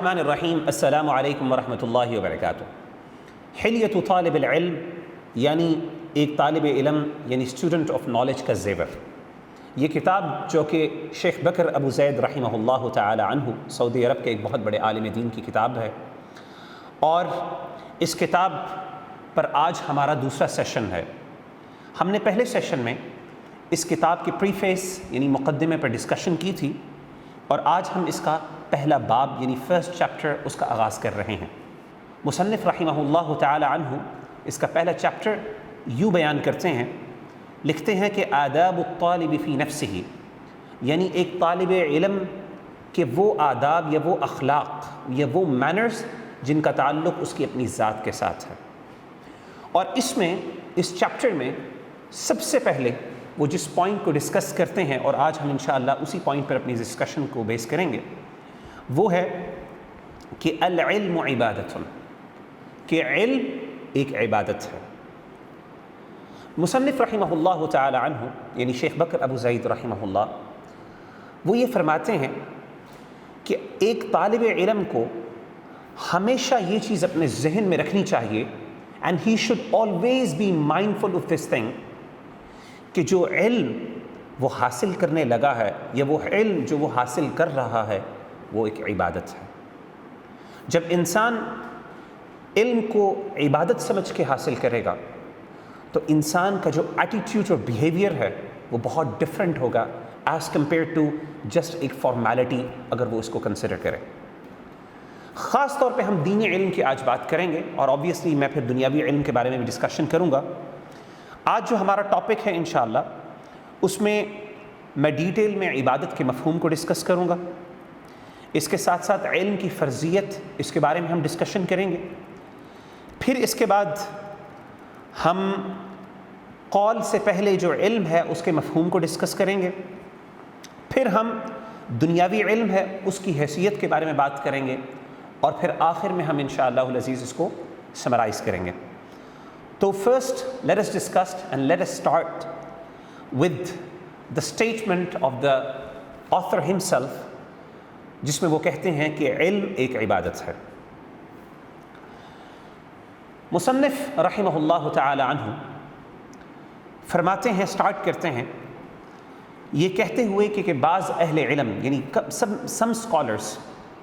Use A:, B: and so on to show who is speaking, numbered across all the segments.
A: الرحمن الرحیم السلام علیکم ورحمۃ اللہ وبرکاتہ۔ حلیۃ طالب العلم یعنی ایک طالب علم یعنی اسٹوڈنٹ آف نالج کا زیور، یہ کتاب جو کہ شیخ بکر ابو زید رحمہ اللہ تعالی عنہ سعودی عرب کے ایک بہت بڑے عالم دین کی کتاب ہے، اور اس کتاب پر آج ہمارا دوسرا سیشن ہے۔ ہم نے پہلے سیشن میں اس کتاب کی پریفیس یعنی مقدمے پر ڈسکشن کی تھی، اور آج ہم اس کا پہلا باب یعنی فرسٹ چیپٹر اس کا آغاز کر رہے ہیں۔ مصنف رحمہ اللہ تعالی عنہ اس کا پہلا چیپٹر یوں بیان کرتے ہیں، لکھتے ہیں کہ آداب الطالب فی نفسہ، یعنی ایک طالب علم کے وہ آداب یا وہ اخلاق یا وہ مینرز جن کا تعلق اس کی اپنی ذات کے ساتھ ہے۔ اور اس چیپٹر میں سب سے پہلے وہ جس پوائنٹ کو ڈسکس کرتے ہیں، اور آج ہم انشاءاللہ اسی پوائنٹ پر اپنی ڈسکشن کو بیس کریں گے، وہ ہے کہ العلم عبادت، کہ علم ایک عبادت ہے۔ مصنف رحمہ اللہ تعالی عنہ یعنی شیخ بکر ابو زید رحمہ اللہ وہ یہ فرماتے ہیں کہ ایک طالب علم کو ہمیشہ یہ چیز اپنے ذہن میں رکھنی چاہیے، and he should always be mindful of this thing, کہ جو علم وہ حاصل کرنے لگا ہے یا وہ علم جو وہ حاصل کر رہا ہے وہ ایک عبادت ہے۔ جب انسان علم کو عبادت سمجھ کے حاصل کرے گا تو انسان کا جو ایٹیٹیوڈ اور بیہیویئر ہے وہ بہت ڈفرینٹ ہوگا ایز کمپیئر ٹو جسٹ ایک فارمیلٹی اگر وہ اس کو کنسیڈر کرے۔ خاص طور پہ ہم دینی علم کی آج بات کریں گے، اور آبویسلی میں پھر دنیاوی علم کے بارے میں بھی ڈسکشن کروں گا۔ آج جو ہمارا ٹاپک ہے انشاءاللہ اس میں میں ڈیٹیل میں عبادت کے مفہوم کو ڈسکس کروں گا، اس کے ساتھ ساتھ علم کی فرضیت اس کے بارے میں ہم ڈسکشن کریں گے، پھر اس کے بعد ہم قول سے پہلے جو علم ہے اس کے مفہوم کو ڈسکس کریں گے، پھر ہم دنیاوی علم ہے اس کی حیثیت کے بارے میں بات کریں گے، اور پھر آخر میں ہم انشاءاللہ العزیز اس کو سمرائز کریں گے۔ تو first let us discuss and let us start with the statement of the author himself، جس میں وہ کہتے ہیں کہ علم ایک عبادت ہے۔ مصنف رحمہ اللہ تعالی عنہ فرماتے ہیں، سٹارٹ کرتے ہیں یہ کہتے ہوئے کہ بعض اہل علم یعنی some scholars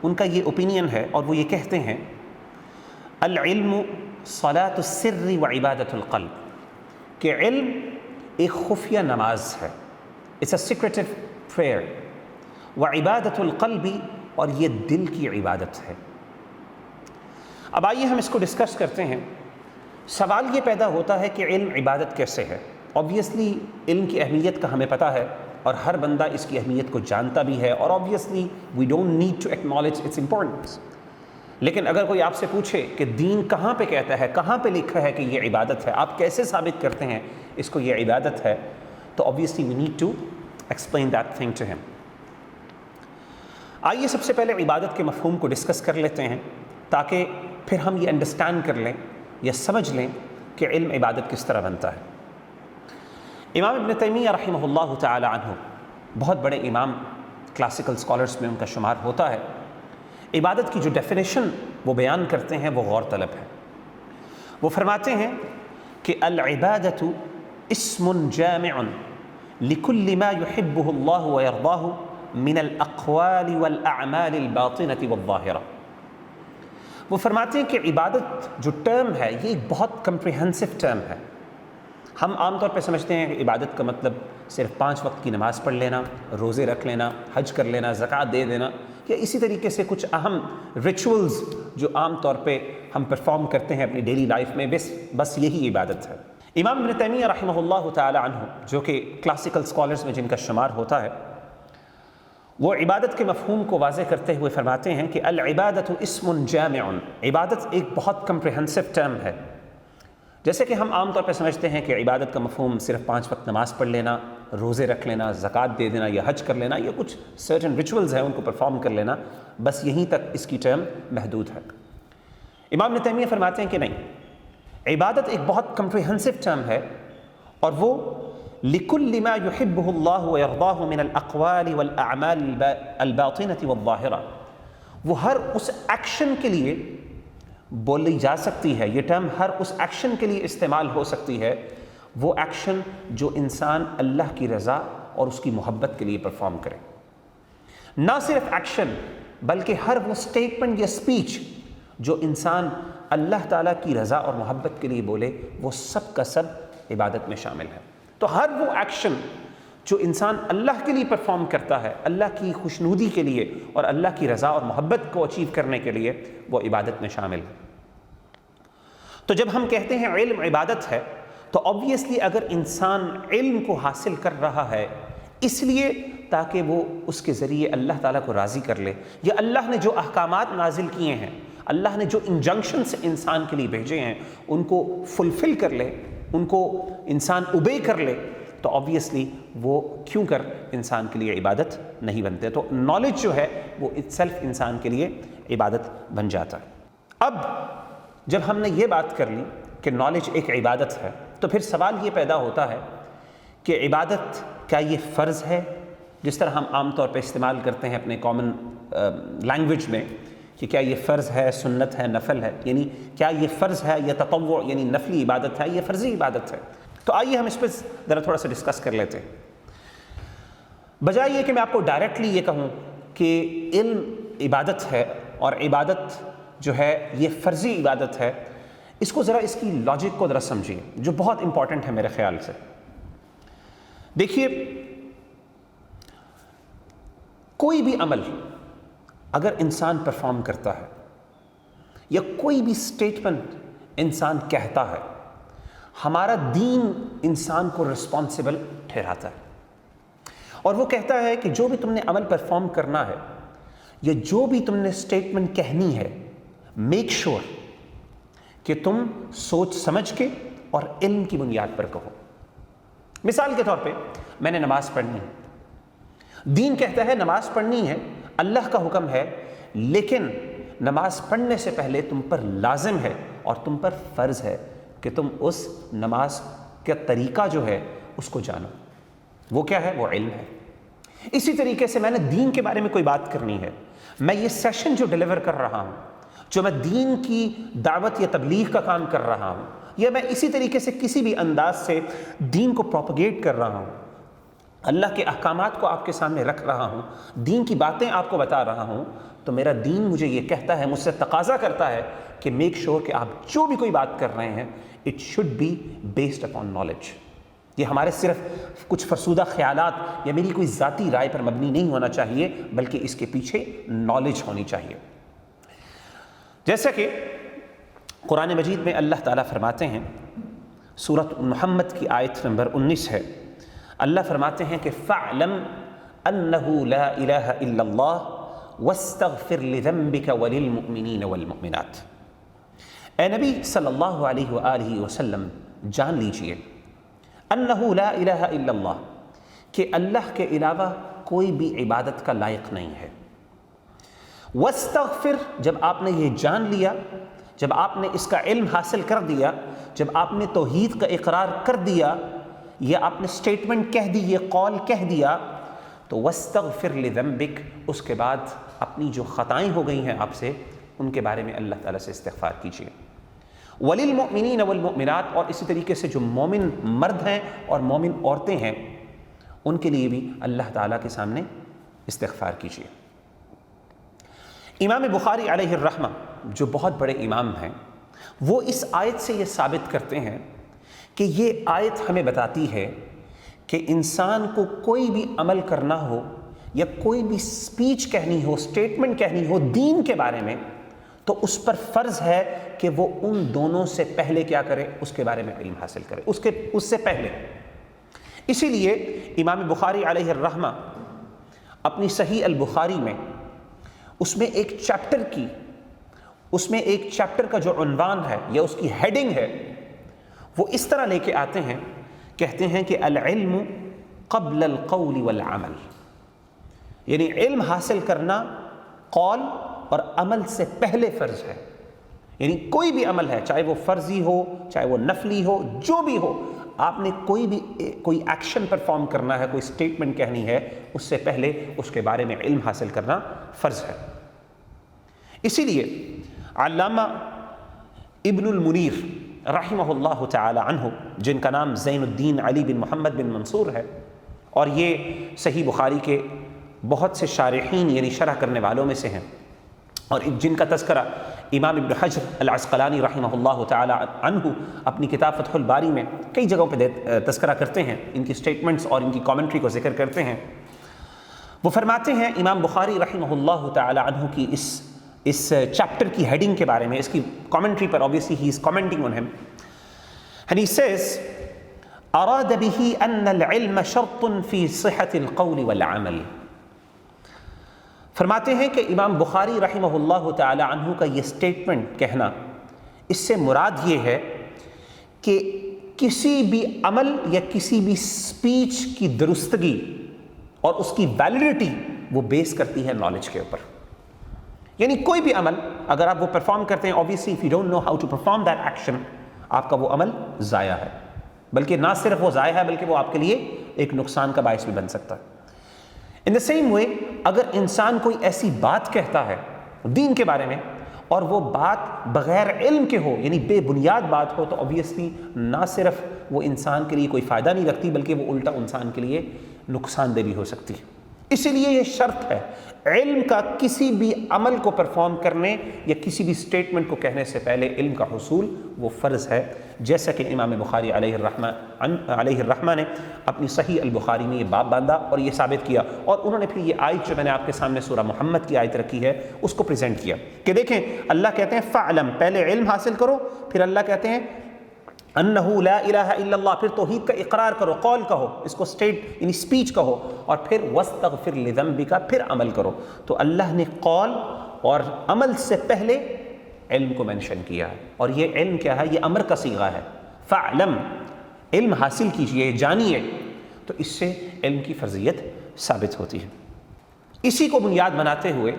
A: ان کا یہ اوپینین ہے، اور وہ یہ کہتے ہیں العلم صلاۃ السر و عبادت القلب، کہ علم ایک خفیہ نماز ہے، اٹس اے سیکریٹو پریئر، و عبادت القلب، اور یہ دل کی عبادت ہے۔ اب آئیے ہم اس کو ڈسکس کرتے ہیں۔ سوال یہ پیدا ہوتا ہے کہ علم عبادت کیسے ہے؟ آبویسلی علم کی اہمیت کا ہمیں پتہ ہے، اور ہر بندہ اس کی اہمیت کو جانتا بھی ہے، اور obviously we don't need to acknowledge its importance. لیکن اگر کوئی آپ سے پوچھے کہ دین کہاں پہ کہتا ہے، کہاں پہ لکھا ہے کہ یہ عبادت ہے، آپ کیسے ثابت کرتے ہیں اس کو یہ عبادت ہے، تو obviously we need to explain that thing to him۔ آئیے سب سے پہلے عبادت کے مفہوم کو ڈسکس کر لیتے ہیں، تاکہ پھر ہم یہ انڈرسٹینڈ کر لیں یا سمجھ لیں کہ علم عبادت کس طرح بنتا ہے۔ امام ابن تیمیہ رحمہ اللہ تعالی عنہ بہت بڑے امام، کلاسیکل اسکالرس میں ان کا شمار ہوتا ہے۔ عبادت کی جو ڈیفینیشن وہ بیان کرتے ہیں وہ غور طلب ہے۔ وہ فرماتے ہیں کہ العبادۃ اسم جامع لکل ما يحبه اللہ ويرضاه من الاقوال والاعمال الباطنة والظاہرہ۔ وہ فرماتے ہیں کہ عبادت جو ٹرم ہے یہ ایک بہت کمپریہنسو ٹرم ہے۔ ہم عام طور پہ سمجھتے ہیں کہ عبادت کا مطلب صرف 5 وقت کی نماز پڑھ لینا، روزے رکھ لینا، حج کر لینا، زکوٰۃ دے دینا، یا اسی طریقے سے کچھ اہم ریچولز جو عام طور پہ ہم پرفارم کرتے ہیں اپنی ڈیلی لائف میں، بس یہی عبادت ہے۔ امام ابن تیمیہ رحمہ اللہ تعالی عنہ جو کہ کلاسیکل اسکالرز میں جن کا شمار ہوتا ہے، وہ عبادت کے مفہوم کو واضح کرتے ہوئے فرماتے ہیں کہ العبادۃ اسم جامع، عبادت ایک بہت کمپریہنسو ٹرم ہے۔ جیسے کہ ہم عام طور پہ سمجھتے ہیں کہ عبادت کا مفہوم صرف 5 وقت نماز پڑھ لینا، روزے رکھ لینا، زکوٰۃ دے دینا، یا حج کر لینا، یا کچھ سرٹن ریچولز ہیں ان کو پرفارم کر لینا، بس یہیں تک اس کی ٹرم محدود ہے۔ امام ابن تیمیہ فرماتے ہیں کہ نہیں، عبادت ایک بہت کمپریہنسو ٹرم ہے، اور وہ لِكُلِّ مَا يُحِبُّهُ اللَّهُ وَيَرْضَاهُ مِنَ الْأَقْوَالِ وَالْأَعْمَالِ الْبَاطِنَةِ وَالظَّاهِرَةِ، وہ ہر اس ایکشن کے لیے بولی جا سکتی ہے، یہ ٹرم ہر اس ایکشن کے لیے استعمال ہو سکتی ہے، وہ ایکشن جو انسان اللہ کی رضا اور اس کی محبت کے لیے پرفارم کرے۔ نہ صرف ایکشن بلکہ ہر وہ اسٹیٹمنٹ یا اسپیچ جو انسان اللہ تعالیٰ کی رضا اور محبت کے لیے بولے، وہ سب کا سب عبادت میں شامل ہے۔ تو ہر وہ ایکشن جو انسان اللہ کے لیے پرفارم کرتا ہے، اللہ کی خوشنودی کے لیے اور اللہ کی رضا اور محبت کو اچیو کرنے کے لیے، وہ عبادت میں شامل ہے۔ تو جب ہم کہتے ہیں علم عبادت ہے، تو آبویسلی اگر انسان علم کو حاصل کر رہا ہے اس لیے تاکہ وہ اس کے ذریعے اللہ تعالیٰ کو راضی کر لے، یا اللہ نے جو احکامات نازل کیے ہیں، اللہ نے جو انجنکشنز انسان کے لیے بھیجے ہیں، ان کو فلفل کر لے، ان کو انسان اوبے کر لے، تو آبویسلی وہ کیوں کر انسان کے لیے عبادت نہیں بنتے۔ تو نالج جو ہے وہ اٹ سیلف انسان کے لیے عبادت بن جاتا ہے۔ اب جب ہم نے یہ بات کر لی کہ نالج ایک عبادت ہے، تو پھر سوال یہ پیدا ہوتا ہے کہ عبادت کیا یہ فرض ہے، جس طرح ہم عام طور پہ استعمال کرتے ہیں اپنے کامن لینگویج میں کہ کیا یہ فرض ہے، سنت ہے، نفل ہے، یعنی کیا یہ فرض ہے یا تطوع یعنی نفلی عبادت ہے، یہ فرضی عبادت ہے۔ تو آئیے ہم اس پہ ذرا تھوڑا سا ڈسکس کر لیتے ہیں۔ بجائے یہ کہ میں آپ کو ڈائریکٹلی یہ کہوں کہ علم عبادت ہے اور عبادت جو ہے یہ فرضی عبادت ہے، اس کو ذرا اس کی لاجک کو ذرا سمجھیے، جو بہت امپورٹنٹ ہے میرے خیال سے۔ دیکھیے، کوئی بھی عمل اگر انسان پرفارم کرتا ہے یا کوئی بھی اسٹیٹمنٹ انسان کہتا ہے، ہمارا دین انسان کو رسپانسبل ٹھہراتا ہے، اور وہ کہتا ہے کہ جو بھی تم نے عمل پرفارم کرنا ہے یا جو بھی تم نے اسٹیٹمنٹ کہنی ہے، میک شور کہ تم سوچ سمجھ کے اور علم کی بنیاد پر کہو۔ مثال کے طور پہ میں نے نماز پڑھنی ہے، دین کہتا ہے نماز پڑھنی ہے، اللہ کا حکم ہے، لیکن نماز پڑھنے سے پہلے تم پر لازم ہے اور تم پر فرض ہے کہ تم اس نماز کا طریقہ جو ہے اس کو جانو۔ وہ کیا ہے؟ وہ علم ہے۔ اسی طریقے سے میں نے دین کے بارے میں کوئی بات کرنی ہے، میں یہ سیشن جو ڈیلیور کر رہا ہوں، جو میں دین کی دعوت یا تبلیغ کا کام کر رہا ہوں، یا میں اسی طریقے سے کسی بھی انداز سے دین کو پروپیگیٹ کر رہا ہوں، اللہ کے احکامات کو آپ کے سامنے رکھ رہا ہوں، دین کی باتیں آپ کو بتا رہا ہوں، تو میرا دین مجھے یہ کہتا ہے، مجھ سے تقاضا کرتا ہے کہ میک شور کہ آپ جو بھی کوئی بات کر رہے ہیں it should be based upon knowledge. یہ ہمارے صرف کچھ فرسودہ خیالات یا میری کوئی ذاتی رائے پر مبنی نہیں ہونا چاہیے، بلکہ اس کے پیچھے نالج ہونی چاہیے۔ جیسا کہ قرآن مجید میں اللہ تعالیٰ فرماتے ہیں، سورۃ محمد کی آیت نمبر 19 ہے، اللہ فرماتے ہیں کہ فَاعْلَمْ أَنَّهُ لَا إِلَهَ إِلَّا اللَّهُ وَاسْتَغْفِرْ لِذَنبِكَ وَلِلْمُؤْمِنِينَ وَالْمُؤْمِنَاتِ۔ اے نبی صلی اللہ علیہ وآلہ وسلم، جان لیجئے أَنَّهُ لَا إِلَهَ إِلَّا اللَّهُ کہ اللہ کے علاوہ کوئی بھی عبادت کا لائق نہیں ہے۔ وَاسْتَغْفِرْ جب آپ نے یہ جان لیا، جب آپ نے اس کا علم حاصل کر دیا، جب آپ نے توحید کا اقرار کر دیا، یہ آپ نے اسٹیٹمنٹ کہہ دی، یہ قول کہہ دیا، تو وَاسْتَغْفِرْ لِذَنبِكَ اس کے بعد اپنی جو خطائیں ہو گئی ہیں آپ سے، ان کے بارے میں اللہ تعالیٰ سے استغفار کیجیے۔ وَلِلْمُؤْمِنِينَ وَالْمُؤْمِنَاتِ اور اسی طریقے سے جو مومن مرد ہیں اور مومن عورتیں ہیں، ان کے لیے بھی اللہ تعالیٰ کے سامنے استغفار کیجیے۔ امام بخاری علیہ الرحمہ جو بہت بڑے امام ہیں، وہ اس آیت سے یہ ثابت کرتے ہیں کہ یہ آیت ہمیں بتاتی ہے کہ انسان کو کوئی بھی عمل کرنا ہو یا کوئی بھی اسپیچ کہنی ہو، اسٹیٹمنٹ کہنی ہو دین کے بارے میں، تو اس پر فرض ہے کہ وہ ان دونوں سے پہلے کیا کرے؟ اس کے بارے میں علم حاصل کرے، اس سے پہلے۔ اسی لیے امام بخاری علیہ الرحمہ اپنی صحیح البخاری میں اس میں ایک چیپٹر کا جو عنوان ہے یا اس کی ہیڈنگ ہے، وہ اس طرح لے کے آتے ہیں، کہتے ہیں کہ العلم قبل القول والعمل، یعنی علم حاصل کرنا قول اور عمل سے پہلے فرض ہے۔ یعنی کوئی بھی عمل ہے، چاہے وہ فرضی ہو، چاہے وہ نفلی ہو، جو بھی ہو، آپ نے کوئی ایکشن پرفارم کرنا ہے، کوئی اسٹیٹمنٹ کہنی ہے، اس سے پہلے اس کے بارے میں علم حاصل کرنا فرض ہے۔ اسی لیے علامہ ابن المنیر رحمہ اللہ تعالی عنہ، جن کا نام زین الدین علی بن محمد بن منصور ہے، اور یہ صحیح بخاری کے بہت سے شارحین یعنی شرح کرنے والوں میں سے ہیں، اور جن کا تذکرہ امام ابن حجر العسقلانی رحمہ اللہ تعالی عنہ اپنی کتاب فتح الباری میں کئی جگہوں پہ تذکرہ کرتے ہیں، ان کی سٹیٹمنٹس اور ان کی کامنٹری کو ذکر کرتے ہیں۔ وہ فرماتے ہیں امام بخاری رحمہ اللہ تعالی عنہ کی اس چیپٹر کی ہیڈنگ کے بارے میں، اس کی commentary per obviously he is commenting on him and he says اراد به ان العلم شرط في صحة القول والعمل۔ فرماتے ہیں کہ امام بخاری رحمہ اللہ تعالی عنہ کا یہ سٹیٹمنٹ کہنا، اس سے مراد یہ ہے کہ کسی بھی عمل یا کسی بھی سپیچ کی درستگی اور اس کی ویلیڈیٹی وہ بیس کرتی ہے نالج کے اوپر۔ یعنی کوئی بھی عمل اگر آپ وہ پرفارم کرتے ہیں، obviously if you don't know how to perform that action، آپ کا وہ عمل ضائع ہے، بلکہ نہ صرف وہ ضائع ہے بلکہ وہ آپ کے لیے ایک نقصان کا باعث بھی بن سکتا ہے۔ ان دا سیم وے اگر انسان کوئی ایسی بات کہتا ہے دین کے بارے میں اور وہ بات بغیر علم کے ہو، یعنی بے بنیاد بات ہو، تو obviously نہ صرف وہ انسان کے لیے کوئی فائدہ نہیں رکھتی بلکہ وہ الٹا انسان کے لیے نقصان دہ بھی ہو سکتی ہے۔ اسی لیے یہ شرط ہے علم کا، کسی بھی عمل کو پرفارم کرنے یا کسی بھی سٹیٹمنٹ کو کہنے سے پہلے علم کا حصول وہ فرض ہے، جیسا کہ امام بخاری علیہ الرحمہ نے اپنی صحیح البخاری میں یہ باب باندھا اور یہ ثابت کیا، اور انہوں نے پھر یہ آیت جو میں نے آپ کے سامنے سورہ محمد کی آیت رکھی ہے اس کو پریزنٹ کیا کہ دیکھیں اللہ کہتے ہیں فعلم، پہلے علم حاصل کرو، پھر اللہ کہتے ہیں انہو لا الہ الا اللہ، پھر توحید کا اقرار کرو، قول کہو، اس کو سٹیٹ یعنی سپیچ کہو، اور پھر واستغفر لذنبک، پھر عمل کرو۔ تو اللہ نے قول اور عمل سے پہلے علم کو مینشن کیا ہے، اور یہ علم کیا ہے؟ یہ امر کا صیغہ ہے۔ فعلم، علم حاصل کیجئے، جانیے، تو اس سے علم کی فرضیت ثابت ہوتی ہے۔ اسی کو بنیاد بناتے ہوئے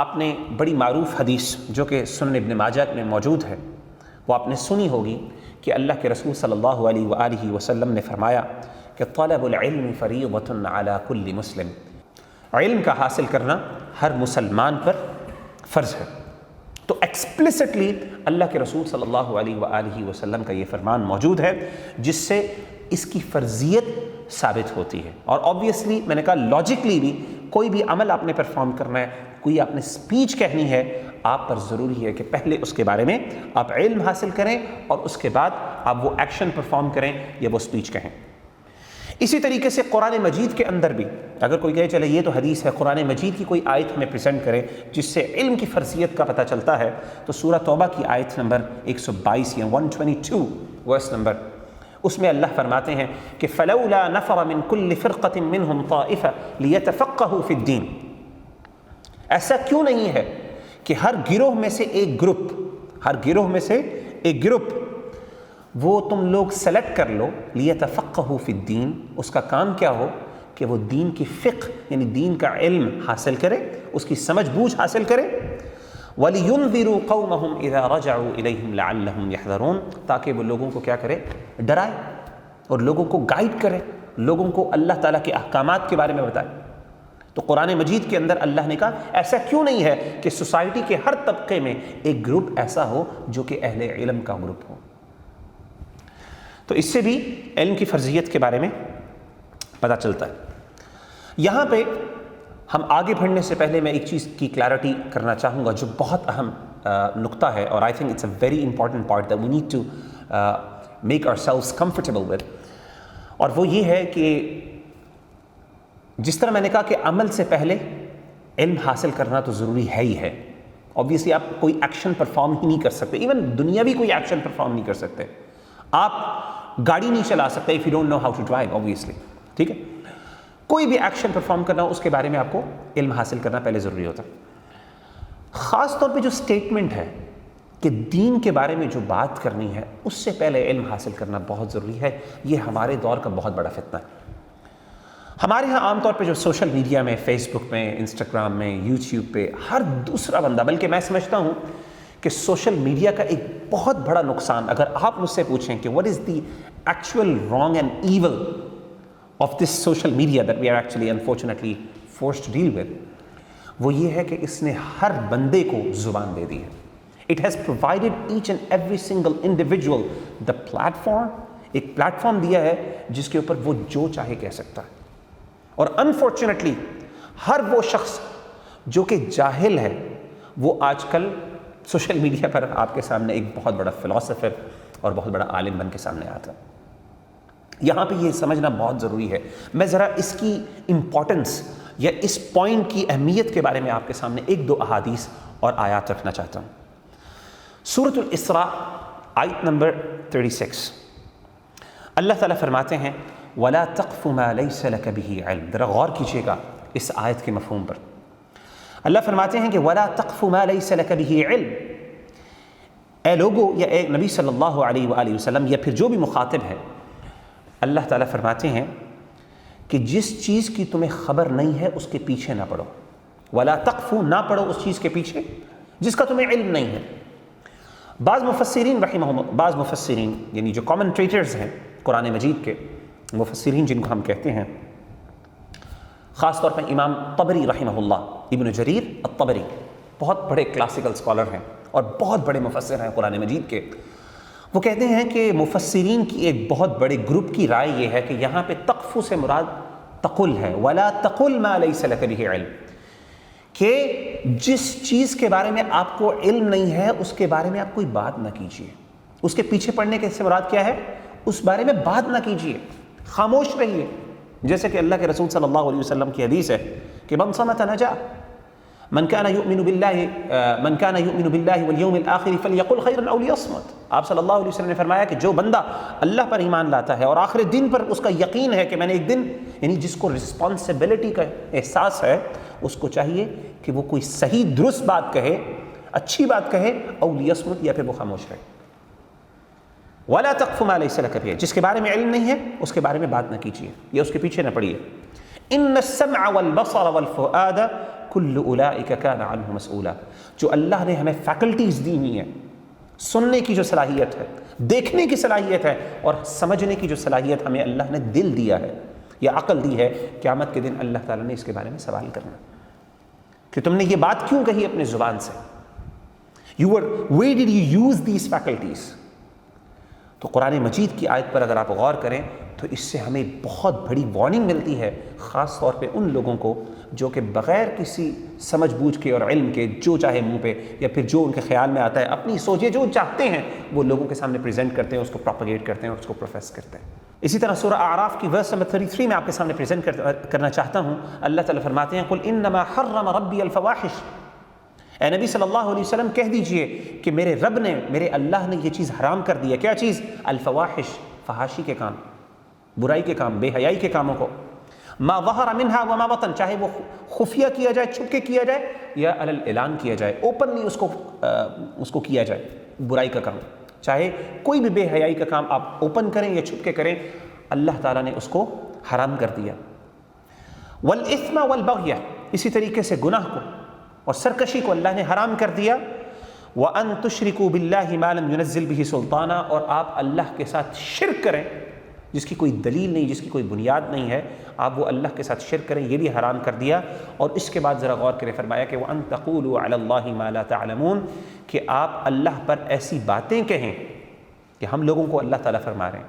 A: آپ نے بڑی معروف حدیث جو کہ سنن ابن ماجہ میں موجود ہے وہ آپ نے سنی ہوگی کہ اللہ کے رسول صلی اللہ علیہ وآلہ وسلم نے فرمایا کہ طلب العلم فریضۃ علی کل مسلم، علم کا حاصل کرنا ہر مسلمان پر فرض ہے۔ تو ایکسپلسٹلی اللہ کے رسول صلی اللہ علیہ وآلہ وسلم کا یہ فرمان موجود ہے جس سے اس کی فرضیت ثابت ہوتی ہے، اور obviously میں نے کہا لاجکلی بھی کوئی بھی عمل آپ نے پرفارم کرنا ہے، کوئی آپ نے سپیچ کہنی ہے، آپ پر ضروری ہے کہ پہلے اس کے بارے میں آپ علم حاصل کریں اور اس کے بعد آپ وہ ایکشن پرفارم کریں یا وہ سپیچ کہیں۔ اسی طریقے سے قرآن مجید کے اندر بھی اگر کوئی کہے چلے یہ تو حدیث ہے، قرآن مجید کی کوئی آیت ہمیں پریزنٹ کرے جس سے علم کی فرضیت کا پتہ چلتا ہے، تو سورہ توبہ کی آیت نمبر 122 یا 122 ورس نمبر، اس میں اللہ فرماتے ہیں کہ فلولا نفر من كل فرقة منهم طائفة ليتفقهوا في الدين، ایسا کیوں نہیں ہے کہ ہر گروہ میں سے ایک گروپ وہ تم لوگ سلیکٹ کر لو، لیتفقہوا فی الدین، اس کا کام کیا ہو کہ وہ دین کی فقہ یعنی دین کا علم حاصل کرے، اس کی سمجھ بوجھ حاصل کرے، وَلِيُنذِرُوا قَوْمَهُمْ إِذَا رَجَعُوا إِلَيْهِمْ لَعَلَّهُمْ يَحْذَرُونَ، تاکہ وہ لوگوں کو کیا کرے؟ ڈرائے اور لوگوں کو گائیڈ کرے، لوگوں کو اللہ تعالیٰ کے احکامات کے بارے میں بتائے۔ تو قرآن مجید کے اندر اللہ نے کہا ایسا کیوں نہیں ہے کہ سوسائٹی کے ہر طبقے میں ایک گروپ ایسا ہو جو کہ اہل علم کا گروپ ہو۔ تو اس سے بھی علم کی فرضیت کے بارے میں پتہ چلتا ہے۔ یہاں پہ ہم آگے بڑھنے سے پہلے میں ایک چیز کی کلیئرٹی کرنا چاہوں گا جو بہت اہم نقطہ ہے، اور I think it's a very important part that we need to make ourselves comfortable with, اور وہ یہ ہے کہ جس طرح میں نے کہا کہ عمل سے پہلے علم حاصل کرنا تو ضروری ہے ہی ہے۔ obviously آپ کوئی ایکشن پرفارم ہی نہیں کر سکتے، ایون دنیاوی کوئی ایکشن پرفارم نہیں کر سکتے، آپ گاڑی نہیں چلا سکتے if you don't know how to drive obviously، ٹھیک ہے؟ کوئی بھی ایکشن پرفارم کرنا ہو اس کے بارے میں آپ کو علم حاصل کرنا پہلے ضروری ہوتا ہے۔ خاص طور پہ جو سٹیٹمنٹ ہے کہ دین کے بارے میں جو بات کرنی ہے اس سے پہلے علم حاصل کرنا بہت ضروری ہے، یہ ہمارے دور کا بہت بڑا فتنہ ہے۔ ہمارے ہاں عام طور پہ جو سوشل میڈیا میں، فیس بک میں، انسٹاگرام میں، یوٹیوب پہ ہر دوسرا بندہ، بلکہ میں سمجھتا ہوں کہ سوشل میڈیا کا ایک بہت بڑا نقصان، اگر آپ مجھ سے پوچھیں کہ what is the actual wrong and evil of this social media that we are actually unfortunately forced to deal with، وہ یہ ہے کہ اس نے ہر بندے کو زبان دے دی ہے. It has provided each and every single individual the platform. ایک پلیٹ فارم دیا ہے جس کے اوپر وہ جو چاہے کہہ سکتا ہے. اور انفارچونیٹلی ہر وہ شخص جو کہ جاہل ہے وہ آج کل سوشل میڈیا پر آپ کے سامنے ایک بہت بڑا فلاسفر اور بہت بڑا عالم بن کے سامنے آتا ہے. یہاں پہ یہ سمجھنا بہت ضروری ہے. میں ذرا اس کی امپورٹنس یا اس پوائنٹ کی اہمیت کے بارے میں آپ کے سامنے ایک دو احادیث اور آیات رکھنا چاہتا ہوں. سورۃ الاسراء آیت نمبر 36 اللہ تعالیٰ فرماتے ہیں وَلَا تَقْفُ مَا لَيْسَ لَكَ بِهِ عِلْم. ذرا غور کیجیے گا اس آیت کے مفہوم پر. اللہ فرماتے ہیں کہ وَلَا تَقْفُ مَا لَيْسَ لَكَ بِهِ عِلْم. اے لوگو یا اے نبی صلی اللہ علیہ وآلہ وسلم یا پھر جو بھی مخاطب ہے, اللہ تعالیٰ فرماتے ہیں کہ جس چیز کی تمہیں خبر نہیں ہے اس کے پیچھے نہ پڑو. وَلَا تَقْفُ, نہ پڑو اس چیز کے پیچھے جس کا تمہیں علم نہیں ہے. بعض مفسرین یعنی جو کامنٹریٹرز ہیں قرآن مجید کے مفسرین جن کو ہم کہتے ہیں, خاص طور پر امام طبری رحمہ اللہ, ابن جریر الطبری, بہت بڑے کلاسیکل اسکالر ہیں اور بہت بڑے مفسر ہیں قرآن مجید کے. وہ کہتے ہیں کہ مفسرین کی ایک بہت بڑے گروپ کی رائے یہ ہے کہ یہاں پہ تقفو سے مراد تقل ہے. وَلَا تَقُلْ مَا لَيْسَ لَكَ بِهِ عِلْم, کہ جس چیز کے بارے میں آپ کو علم نہیں ہے اس کے بارے میں آپ کوئی بات نہ کیجیے. اس کے پیچھے پڑنے کے سے مراد کیا ہے, اس بارے میں بات نہ کیجیے, خاموش رہیے. جیسے کہ اللہ کے رسول صلی اللہ علیہ وسلم کی حدیث ہے کہ من صمت نجا, من كان يؤمن بالله واليوم الآخر فليقل خيرا أو ليصمت. آپ صلی اللہ علیہ وسلم نے فرمایا کہ جو بندہ اللہ پر ایمان لاتا ہے اور آخر دن پر اس کا یقین ہے کہ میں نے ایک دن, یعنی جس کو رسپانسبلٹی کا احساس ہے, اس کو چاہیے کہ وہ کوئی صحیح درست بات کہے, اچھی بات کہے, او لیصمت, یا پھر وہ خاموش رہے. وَلَا تَقْفُ مَا لَيْسَ لَكَ بِهِ, جس کے بارے میں علم نہیں ہے اس کے بارے میں بات نہ کیجیے یا اس کے پیچھے نہ پڑیے. إِنَّ السَّمْعَ وَالْبَصَرَ وَالْفُؤَادَ كُلُّ أُولَٰئِكَ كَانَ عَنْهُ مَسْئُولًا. جو اللہ نے ہمیں فیکلٹیز دی ہوئی ہیں, سننے کی جو صلاحیت ہے, دیکھنے کی صلاحیت ہے اور سمجھنے کی جو صلاحیت ہمیں اللہ نے دل دیا ہے یا عقل دی ہے, قیامت کے دن اللہ تعالیٰ نے اس کے بارے میں سوال کرنا کہ تم نے یہ بات کیوں کہی اپنی زبان سے. Where did you use these faculties? تو قرآن مجید کی آیت پر اگر آپ غور کریں تو اس سے ہمیں بہت بڑی وارننگ ملتی ہے, خاص طور پہ ان لوگوں کو جو کہ بغیر کسی سمجھ بوجھ کے اور علم کے جو چاہے منہ پہ یا پھر جو ان کے خیال میں آتا ہے اپنی سوچے جو چاہتے ہیں وہ لوگوں کے سامنے پریزنٹ کرتے ہیں, اس کو پروپیگیٹ کرتے ہیں اور اس کو پروفیس کرتے ہیں. اسی طرح سورہ اعراف کی ورس نمبر 33 میں آپ کے سامنے پریزنٹ کرنا چاہتا ہوں. اللہ تعالیٰ فرماتے ہیں قل انما حرم ربی الفواحش. اے نبی صلی اللہ علیہ وسلم کہہ دیجئے کہ میرے رب نے, میرے اللہ نے یہ چیز حرام کر دی ہے. کیا چیز؟ الفواحش, فحاشی کے کام, برائی کے کام, بے حیائی کے کاموں کو. ما ظہر منہا وما بطن, چاہے وہ خفیہ کیا جائے, چھپ کے کیا جائے, یا علی الاعلان کیا جائے, اوپنلی اس کو کیا جائے برائی کا کام. چاہے کوئی بھی بے حیائی کا کام آپ اوپن کریں یا چھپ کے کریں, اللہ تعالیٰ نے اس کو حرام کر دیا. والاثم والبغی, اسی طریقے سے گناہ کو اور سرکشی کو اللہ نے حرام کر دیا. وَأَن تُشْرِكُوا بِاللَّهِ مَا لَمْ يُنَزِّلْ بِهِ سُلْطَانًا, اور آپ اللہ کے ساتھ شرک کریں جس کی کوئی دلیل نہیں, جس کی کوئی بنیاد نہیں ہے, آپ وہ اللہ کے ساتھ شرک کریں, یہ بھی حرام کر دیا. اور اس کے بعد ذرا غور کریں, فرمایا کہ وَأَن تَقُولُوا عَلَى اللَّهِ مَا لَا تَعْلَمُونَ, کہ آپ اللہ پر ایسی باتیں کہیں کہ ہم لوگوں کو اللہ تعالیٰ فرما رہے ہیں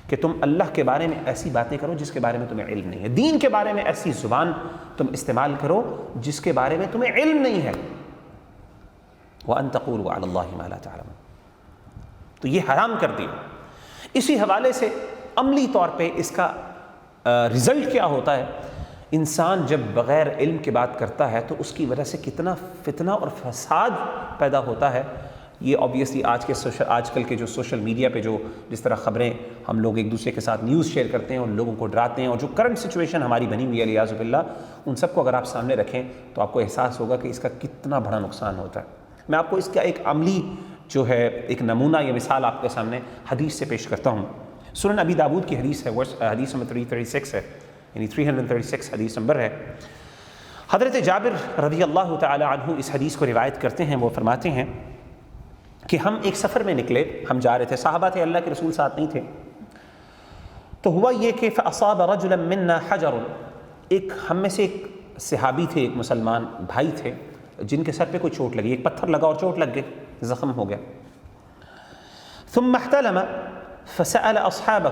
A: کہ تم اللہ کے بارے میں ایسی باتیں کرو جس کے بارے میں تمہیں علم نہیں ہے, دین کے بارے میں ایسی زبان تم استعمال کرو جس کے بارے میں تمہیں علم نہیں ہے. وَأَن تَقُولُوا عَلَى اللَّهِ مَا لَا تَعْلَمُونَ, تو یہ حرام کر دیا. اسی حوالے سے عملی طور پہ اس کا رزلٹ کیا ہوتا ہے, انسان جب بغیر علم کی بات کرتا ہے تو اس کی وجہ سے کتنا فتنہ اور فساد پیدا ہوتا ہے. یہ آبویسلی آج کل کے جو سوشل میڈیا پہ جو جس طرح خبریں ہم لوگ ایک دوسرے کے ساتھ نیوز شیئر کرتے ہیں اور لوگوں کو ڈراتے ہیں, اور جو کرنٹ سچویشن ہماری بنی ہوئی ہے علیاذ باللہ, ان سب کو اگر آپ سامنے رکھیں تو آپ کو احساس ہوگا کہ اس کا کتنا بڑا نقصان ہوتا ہے. میں آپ کو اس کا ایک عملی جو ہے ایک نمونہ یا مثال آپ کے سامنے حدیث سے پیش کرتا ہوں. سنن ابی داود کی حدیث ہے, حدیث نمبر 336 ہے, یعنی 336 حدیث نمبر ہے. حضرت جابر رضی اللہ تعالی عنہ اس حدیث کو روایت کرتے ہیں. وہ فرماتے ہیں کہ ہم ایک سفر میں نکلے, ہم جا رہے تھے, صحابہ تھے, اللہ کے رسول ساتھ نہیں تھے. تو ہوا یہ کہ فَأَصَابَ رَجُلًا مِنَّا حَجَرٌ, ایک ہم میں سے ایک صحابی تھے، ایک مسلمان بھائی تھے جن کے سر پہ کوئی چوٹ لگی، ایک پتھر لگا اور چوٹ لگ گئی، زخم ہو گیا. ثم احتلم فسأل اصحابہ،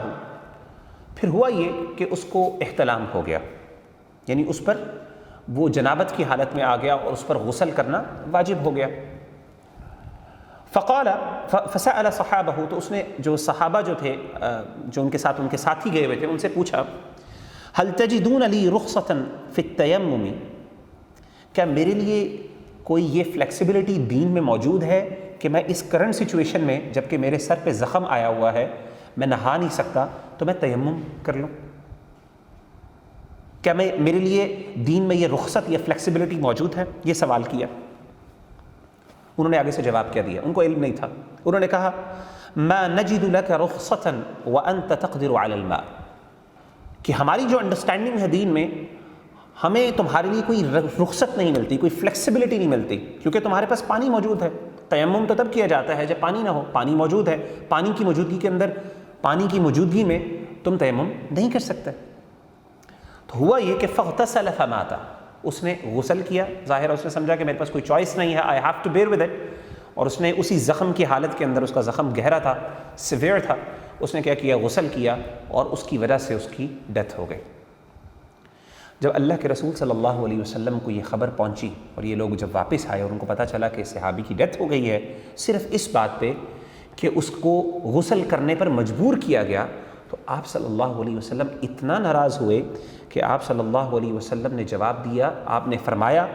A: پھر ہوا یہ کہ اس کو احتلام ہو گیا، یعنی اس پر وہ جنابت کی حالت میں آ گیا اور اس پر غسل کرنا واجب ہو گیا. فقال فسأل صحابہ، تو اس نے جو صحابہ جو تھے جو ان کے ساتھ ان کے ساتھی گئے ہوئے تھے ان سے پوچھا، هل تجدون لی رخصة فی التیمم، کیا میرے لیے کوئی یہ فلیکسیبلٹی دین میں موجود ہے کہ میں اس کرنٹ سچویشن میں جب کہ میرے سر پہ زخم آیا ہوا ہے، میں نہا نہیں سکتا، تو میں تیمم کر لوں؟ کیا میرے لیے دین میں یہ رخصت یا فلیکسیبلٹی موجود ہے؟ یہ سوال کیا. انہوں نے آگے سے جواب کیا دیا، ان کو علم نہیں تھا. انہوں نے کہا ما نجد لك رخصة وانت تقدر على الماء، کہ ہماری جو انڈرسٹینڈنگ ہے دین میں، ہمیں تمہارے لیے کوئی رخصت نہیں ملتی، کوئی فلیکسیبلٹی نہیں ملتی، کیونکہ تمہارے پاس پانی موجود ہے. تیمم تو تب کیا جاتا ہے جب پانی نہ ہو، پانی موجود ہے، پانی کی موجودگی کے اندر، پانی کی موجودگی میں تم تیمم نہیں کر سکتے. تو ہوا یہ کہ فاغتسل فمات، اس نے غسل کیا، ظاہر ہے اس نے سمجھا کہ میرے پاس کوئی چوائس نہیں ہے، I have to bear with it, اور اس نے اسی زخم کی حالت کے اندر، اس کا زخم گہرا تھا، سیویئر تھا، اس نے کیا کیا، غسل کیا، اور اس کی وجہ سے اس کی ڈیتھ ہو گئی. جب اللہ کے رسول صلی اللہ علیہ وسلم کو یہ خبر پہنچی اور یہ لوگ جب واپس آئے اور ان کو پتہ چلا کہ صحابی کی ڈیتھ ہو گئی ہے صرف اس بات پہ کہ اس کو غسل کرنے پر مجبور کیا گیا، تو آپ صلی اللہ علیہ وسلم اتنا ناراض ہوئے کہ آپ صلی اللہ علیہ وسلم نے جواب دیا، آپ نے فرمایا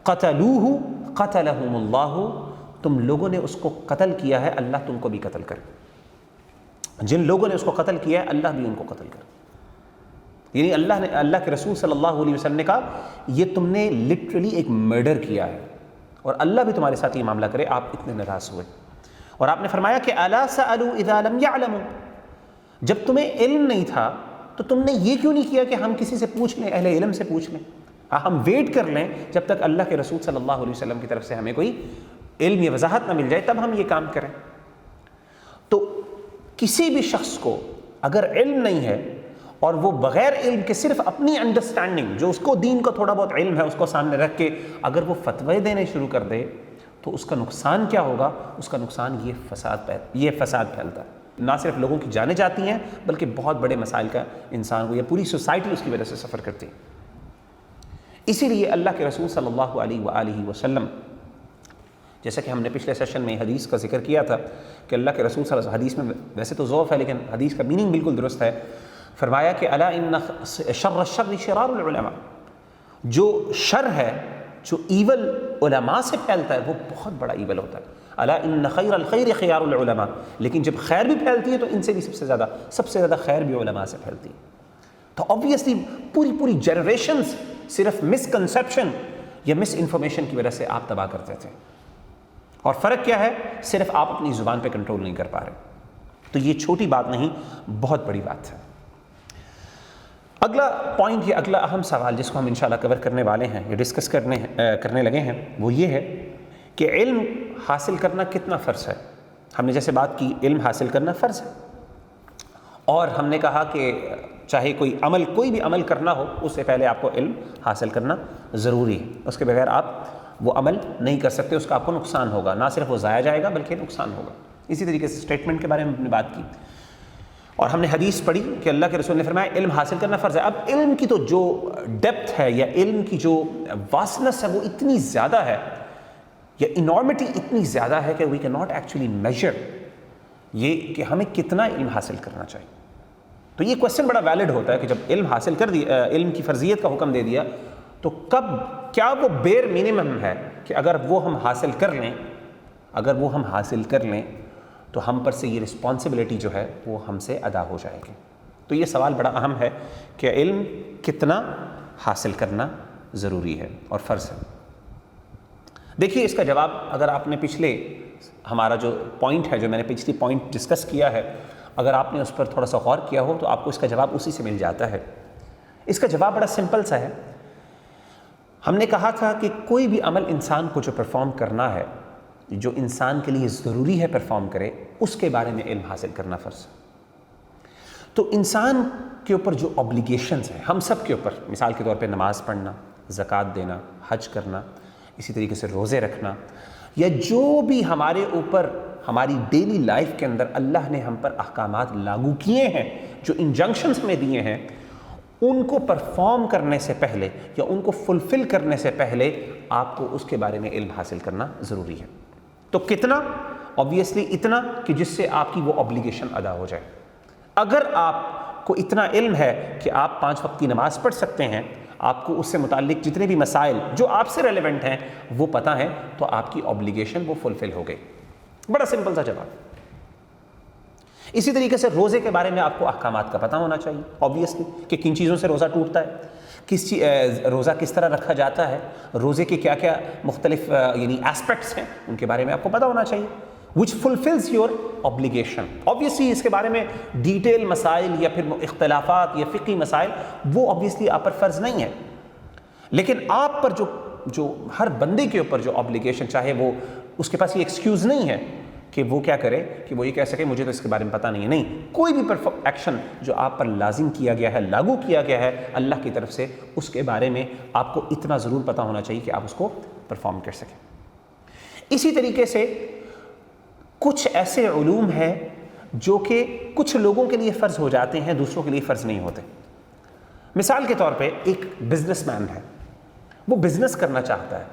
A: قتلوہ قتلہم اللہ، تم لوگوں نے اس کو قتل کیا ہے، اللہ تم کو بھی قتل کرے. جن لوگوں نے اس کو قتل کیا ہے اللہ بھی ان کو قتل کرے. یعنی اللہ کے رسول صلی اللہ علیہ وسلم نے کہا یہ تم نے لٹرلی ایک مرڈر کیا ہے اور اللہ بھی تمہارے ساتھ یہ معاملہ کرے. آپ اتنے ناراض ہوئے اور آپ نے فرمایا کہ الا سألوا اذا لم يعلموا، جب تمہیں علم نہیں تھا تو تم نے یہ کیوں نہیں کیا کہ ہم کسی سے پوچھ لیں، اہل علم سے پوچھ لیں، ہم ویٹ کر لیں جب تک اللہ کے رسول صلی اللہ علیہ وسلم کی طرف سے ہمیں کوئی علم یا وضاحت نہ مل جائے تب ہم یہ کام کریں. تو کسی بھی شخص کو اگر علم نہیں ہے اور وہ بغیر علم کے صرف اپنی انڈرسٹینڈنگ، جو اس کو دین کا تھوڑا بہت علم ہے اس کو سامنے رکھ کے اگر وہ فتوے دینے شروع کر دے تو اس کا نقصان کیا ہوگا؟ اس کا نقصان یہ فساد پھیلتا ہے. نہ صرف لوگوں کی جانیں جاتی ہیں بلکہ بہت بڑے مسائل کا انسان کو یا پوری سوسائٹی اس کی وجہ سے سفر کرتی ہے. اسی لیے اللہ کے رسول صلی اللہ علیہ وآلہ وسلم، جیسا کہ ہم نے پچھلے سیشن میں حدیث کا ذکر کیا تھا کہ اللہ کے رسول صلی اللہ علیہ وسلم، حدیث میں ویسے تو ضعف ہے لیکن حدیث کا میننگ بالکل درست ہے، فرمایا کہ الا ان شر الشر شرار العلماء، جو شر ہے، جو ایول علماء سے پھیلتا ہے وہ بہت بڑا ایول ہوتا ہے. الا ان خیر الخیر خیار العلماء، لیکن جب خیر بھی پھیلتی ہے تو ان سے بھی سب سے زیادہ خیر بھی علماء سے پھیلتی ہے. تو آبویسلی پوری جنریشنز صرف مس کنسیپشن یا مس انفارمیشن کی وجہ سے آپ تباہ کرتے تھے. اور فرق کیا ہے؟ صرف آپ اپنی زبان پہ کنٹرول نہیں کر پا رہے. تو یہ چھوٹی بات نہیں، بہت بڑی بات ہے. اگلا پوائنٹ، یہ اگلا اہم سوال جس کو ہم انشاءاللہ کور کرنے والے ہیں یا ڈسکس کرنے لگے ہیں، وہ یہ ہے کہ علم حاصل کرنا کتنا فرض ہے. ہم نے جیسے بات کی علم حاصل کرنا فرض ہے، اور ہم نے کہا کہ چاہے کوئی بھی عمل کرنا ہو اس سے پہلے آپ کو علم حاصل کرنا ضروری ہے. اس کے بغیر آپ وہ عمل نہیں کر سکتے، اس کا آپ کو نقصان ہوگا، نہ صرف وہ ضائع جائے گا بلکہ نقصان ہوگا. اسی طریقے سے اسٹیٹمنٹ کے بارے میں ہم نے بات کی اور ہم نے حدیث پڑھی کہ اللہ کے رسول نے فرمایا علم حاصل کرنا فرض ہے. اب علم کی تو جو ڈیپتھ ہے یا علم کی جو واسٹنس ہے وہ اتنی زیادہ ہے یا انارمٹی اتنی زیادہ ہے کہ we can not actually measure یہ کہ ہمیں کتنا علم حاصل کرنا چاہیے. تو یہ کویسچن بڑا ویلڈ ہوتا ہے کہ جب علم حاصل کر دیا، علم کی فرضیت کا حکم دے دیا، تو کیا وہ بیر منیمم ہے کہ اگر وہ ہم حاصل کر لیں تو ہم پر سے یہ رسپانسبلٹی جو ہے وہ ہم سے ادا ہو جائے گی. تو یہ سوال بڑا اہم ہے کہ علم کتنا حاصل کرنا ضروری ہے اور فرض ہے. دیکھیے اس کا جواب اگر آپ نے پچھلے ہمارا جو پوائنٹ ہے، جو میں نے پچھلی پوائنٹ ڈسکس کیا ہے، اگر آپ نے اس پر تھوڑا سا غور کیا ہو تو آپ کو اس کا جواب اسی سے مل جاتا ہے. اس کا جواب بڑا سمپل سا ہے. ہم نے کہا تھا کہ کوئی بھی عمل انسان کو جو پرفارم کرنا ہے، جو انسان کے لیے ضروری ہے پرفارم کرے، اس کے بارے میں علم حاصل کرنا فرض ہے. تو انسان کے اوپر جو اوبلیگیشنز ہیں، ہم سب کے اوپر، مثال کے طور پہ نماز پڑھنا، زکوٰۃ دینا، حج کرنا، اسی طریقے سے روزے رکھنا، یا جو بھی ہمارے اوپر ہماری ڈیلی لائف کے اندر اللہ نے ہم پر احکامات لاگو کیے ہیں، جو انجنکشنز میں دیے ہیں، ان کو پرفارم کرنے سے پہلے یا ان کو فلفل کرنے سے پہلے آپ کو اس کے بارے میں علم حاصل کرنا ضروری ہے۔ تو کتنا؟ obviously اتنا کہ جس سے آپ کی وہ obligation ادا ہو جائے۔ اگر آپ کو اتنا علم ہے کہ آپ 5 وقت کی نماز پڑھ سکتے ہیں، آپ کو اس سے متعلق جتنے بھی مسائل جو آپ سے ریلیونٹ ہیں وہ پتہ ہیں، تو آپ کی obligation وہ فلفل ہو گئی۔ بڑا سمپل سا جواب۔ اسی طریقے سے روزے کے بارے میں آپ کو احکامات کا پتہ ہونا چاہیے obviously، کہ کن چیزوں سے روزہ ٹوٹتا ہے، روزہ کس طرح رکھا جاتا ہے، روزے کے کیا کیا مختلف یعنی ایسپیکٹس ہیں، ان کے بارے میں آپ کو پتہ ہونا چاہیے، which fulfills your obligation۔ obviously اس کے بارے میں ڈیٹیل مسائل یا پھر اختلافات یا فقہی مسائل وہ obviously آپ پر فرض نہیں ہے، لیکن آپ پر جو ہر بندے کے اوپر جو obligation، چاہے وہ اس کے پاس یہ ایکسکیوز نہیں ہے کہ وہ کیا کرے کہ وہ یہ کہہ سکے مجھے تو اس کے بارے میں پتہ نہیں ہے، نہیں، کوئی بھی ایکشن جو آپ پر لازم کیا گیا ہے، لاگو کیا گیا ہے اللہ کی طرف سے، اس کے بارے میں آپ کو اتنا ضرور پتہ ہونا چاہیے کہ آپ اس کو پرفارم کر سکیں۔ اسی طریقے سے کچھ ایسے علوم ہیں جو کہ کچھ لوگوں کے لیے فرض ہو جاتے ہیں، دوسروں کے لیے فرض نہیں ہوتے۔ مثال کے طور پہ ایک بزنس مین ہے، وہ بزنس کرنا چاہتا ہے،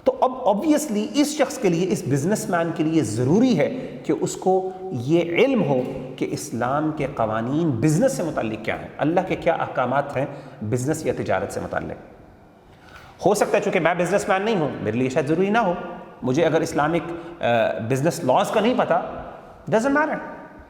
A: تو اب obviously اس شخص کے لیے، اس بزنس مین کے لیے ضروری ہے کہ اس کو یہ علم ہو کہ اسلام کے قوانین بزنس سے متعلق کیا ہیں، اللہ کے کیا احکامات ہیں بزنس یا تجارت سے متعلق۔ ہو سکتا ہے چونکہ میں بزنس مین نہیں ہوں، میرے لیے شاید ضروری نہ ہو، مجھے اگر اسلامک بزنس لاز کا نہیں پتہ، ڈزنٹ میٹر،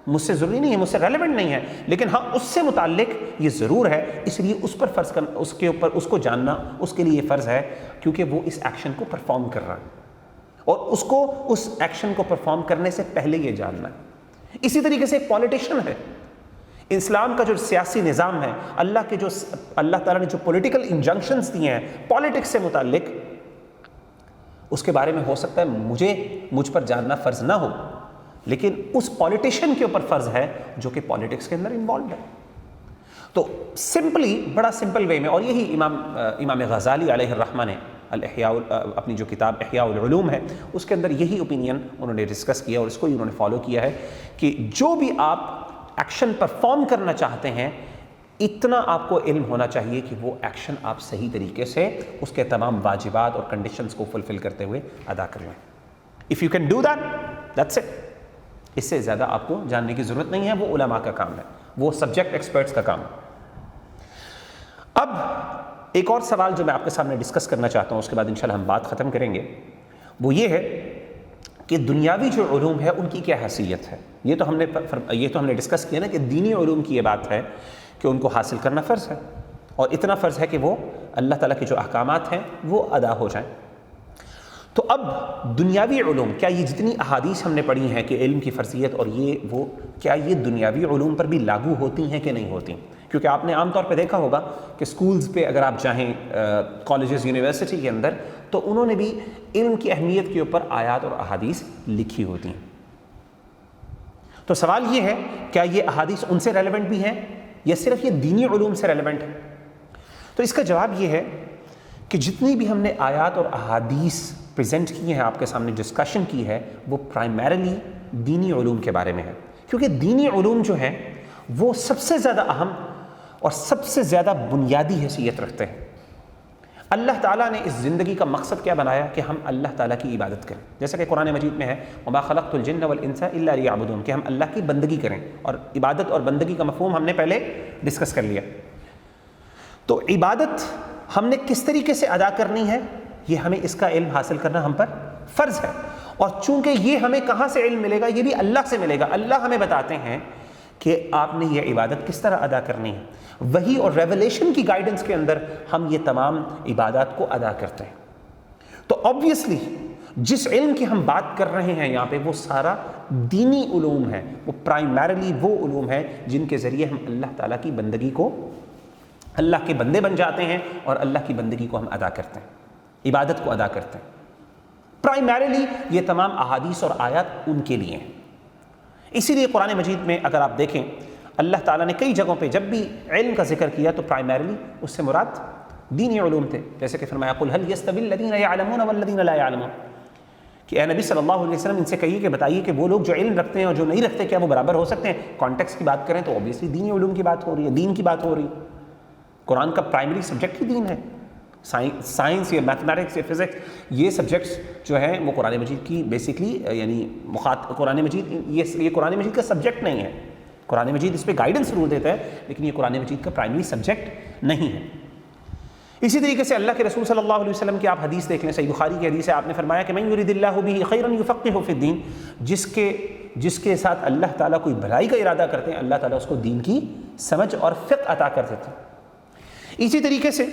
A: مجھ سے ضروری نہیں ہے، مجھ سے ریلیونٹ نہیں ہے، لیکن ہاں اس سے متعلق یہ ضرور ہے، اس لیے اس پر فرض کرنا، اس کے اوپر اس کو جاننا اس کے لیے یہ فرض ہے، کیونکہ وہ اس ایکشن کو پرفارم کر رہا ہے اور اس کو اس ایکشن کو پرفارم کرنے سے پہلے یہ جاننا ہے۔ اسی طریقے سے ایک پولیٹیشین ہے، اسلام کا جو سیاسی نظام ہے، اللہ تعالیٰ نے جو پولیٹیکل انجنکشنز دیے ہیں پالیٹکس سے متعلق، اس کے بارے میں ہو سکتا ہے مجھ پر جاننا فرض نہ ہو، لیکن اس پولیٹیشین کے اوپر فرض ہے جو کہ پالیٹکس کے اندر انوالوڈ ہے۔ تو سمپلی، بڑا سمپل وے میں، اور یہی امام غزالی علیہ الرحمہ نے اپنی جو کتاب احیاء العلوم ہے اس کے اندر یہی اوپینین انہوں نے ڈسکس کیا اور اس کو ہی انہوں نے فالو کیا ہے کہ جو بھی آپ ایکشن پرفارم کرنا چاہتے ہیں، اتنا آپ کو علم ہونا چاہیے کہ وہ ایکشن آپ صحیح طریقے سے اس کے تمام واجبات اور کنڈیشنز کو فلفل کرتے ہوئے ادا کر لیں۔ If you can do that, that's it. اس سے زیادہ آپ کو جاننے کی ضرورت نہیں ہے، وہ علماء کا کام ہے، وہ سبجیکٹ ایکسپرٹس کا کام ہے۔ اب ایک اور سوال جو میں آپ کے سامنے ڈسکس کرنا چاہتا ہوں، اس کے بعد انشاءاللہ ہم بات ختم کریں گے، وہ یہ ہے کہ دنیاوی جو علوم ہے ان کی کیا حیثیت ہے۔ یہ تو ہم نے ڈسکس کیا نا کہ دینی علوم کی یہ بات ہے کہ ان کو حاصل کرنا فرض ہے، اور اتنا فرض ہے کہ وہ اللہ تعالیٰ کے جو احکامات ہیں وہ ادا ہو جائیں۔ تو اب دنیاوی علوم، کیا یہ جتنی احادیث ہم نے پڑھی ہیں کہ علم کی فرضیت اور کیا یہ دنیاوی علوم پر بھی لاگو ہوتی ہیں کہ نہیں ہوتی؟ کیونکہ آپ نے عام طور پہ دیکھا ہوگا کہ سکولز پہ اگر آپ جائیں، کالجز، یونیورسٹی کے اندر، تو انہوں نے بھی علم کی اہمیت کے اوپر آیات اور احادیث لکھی ہوتی ہیں۔ تو سوال یہ ہے، کیا یہ احادیث ان سے ریلیونٹ بھی ہیں یا صرف یہ دینی علوم سے ریلیونٹ ہے؟ تو اس کا جواب یہ ہے کہ جتنی بھی ہم نے آیات اور احادیث پریزنٹ کی ہیں، آپ کے سامنے ڈسکشن کی ہے، وہ پرائمریلی دینی علوم کے بارے میں ہے، کیونکہ دینی علوم جو ہیں وہ سب سے زیادہ اہم اور سب سے زیادہ بنیادی حیثیت رکھتے ہیں۔ اللہ تعالیٰ نے اس زندگی کا مقصد کیا بنایا کہ ہم اللہ تعالیٰ کی عبادت کریں، جیسا کہ قرآن مجید میں ہے وَمَا خَلَقْتُ الْجِنَّ وَالْإِنسَ إِلَّا لِيَعْبُدُونَ، کہ ہم اللہ کی بندگی کریں، اور عبادت اور بندگی کا مفہوم ہم نے پہلے ڈسکس کر لیا۔ تو عبادت ہم نے کس طریقے سے ادا کرنی ہے، یہ ہمیں اس کا علم حاصل کرنا ہم پر فرض ہے، اور چونکہ یہ ہمیں کہاں سے علم ملے گا، یہ بھی اللہ سے ملے گا۔ اللہ ہمیں بتاتے ہیں کہ آپ نے یہ عبادت کس طرح ادا کرنی ہے، وحی اور ریولیشن کی گائیڈنس کے اندر ہم یہ تمام عبادات کو ادا کرتے ہیں۔ تو obviously جس علم کی ہم بات کر رہے ہیں یہاں پہ، وہ سارا دینی علوم ہے، وہ پرائمریلی وہ علوم ہے جن کے ذریعے ہم اللہ تعالیٰ کی بندگی کو، اللہ کے بندے بن جاتے ہیں اور اللہ کی بندگی کو ہم ادا کرتے ہیں، عبادت کو ادا کرتے ہیں۔ پرائمریلی یہ تمام احادیث اور آیات ان کے لیے ہیں۔ اسی لیے قرآن مجید میں اگر آپ دیکھیں، اللہ تعالیٰ نے کئی جگہوں پہ جب بھی علم کا ذکر کیا تو پرائمریلی اس سے مراد دینی علوم تھے، جیسے کہ فرمایا قل هل يستوي الذين يعلمون والذين لا يعلمون، کہ اے نبی صلی اللہ علیہ وسلم ان سے کہیے کہ بتائیے کہ وہ لوگ جو علم رکھتے ہیں اور جو نہیں رکھتے کیا وہ برابر ہو سکتے ہیں؟ کانٹیکس کی بات کریں تو اوبیسلی دینی علوم کی بات ہو رہی ہے، دین کی بات ہو رہی ہے۔ قرآن کا پرائمری سبجیکٹ ہی دین ہے۔ سائنس یا میتھمیٹکس یا فزکس یہ سبجیکٹس جو ہیں وہ قرآن مجید کی بیسکلی یعنی قرآن مجید یہ قرآن مجید کا سبجیکٹ نہیں ہے۔ قرآن مجید اس پہ گائیڈنس ضرور دیتا ہے لیکن یہ قرآن مجید کا پرائمری سبجیکٹ نہیں ہے۔ اسی طریقے سے اللہ کے رسول صلی اللہ علیہ وسلم کی آپ حدیث دیکھ لیں، صحیح بخاری کی حدیث ہے، آپ نے فرمایا کہ من یرید اللہ بہ خیرا یفقہہ فی الدین، جس کے ساتھ اللہ تعالیٰ کوئی بھلائی کا ارادہ کرتے ہیں اللہ تعالیٰ اس کو دین کی سمجھ اور فقہ عطا کر دیتے ہیں۔ اسی طریقے سے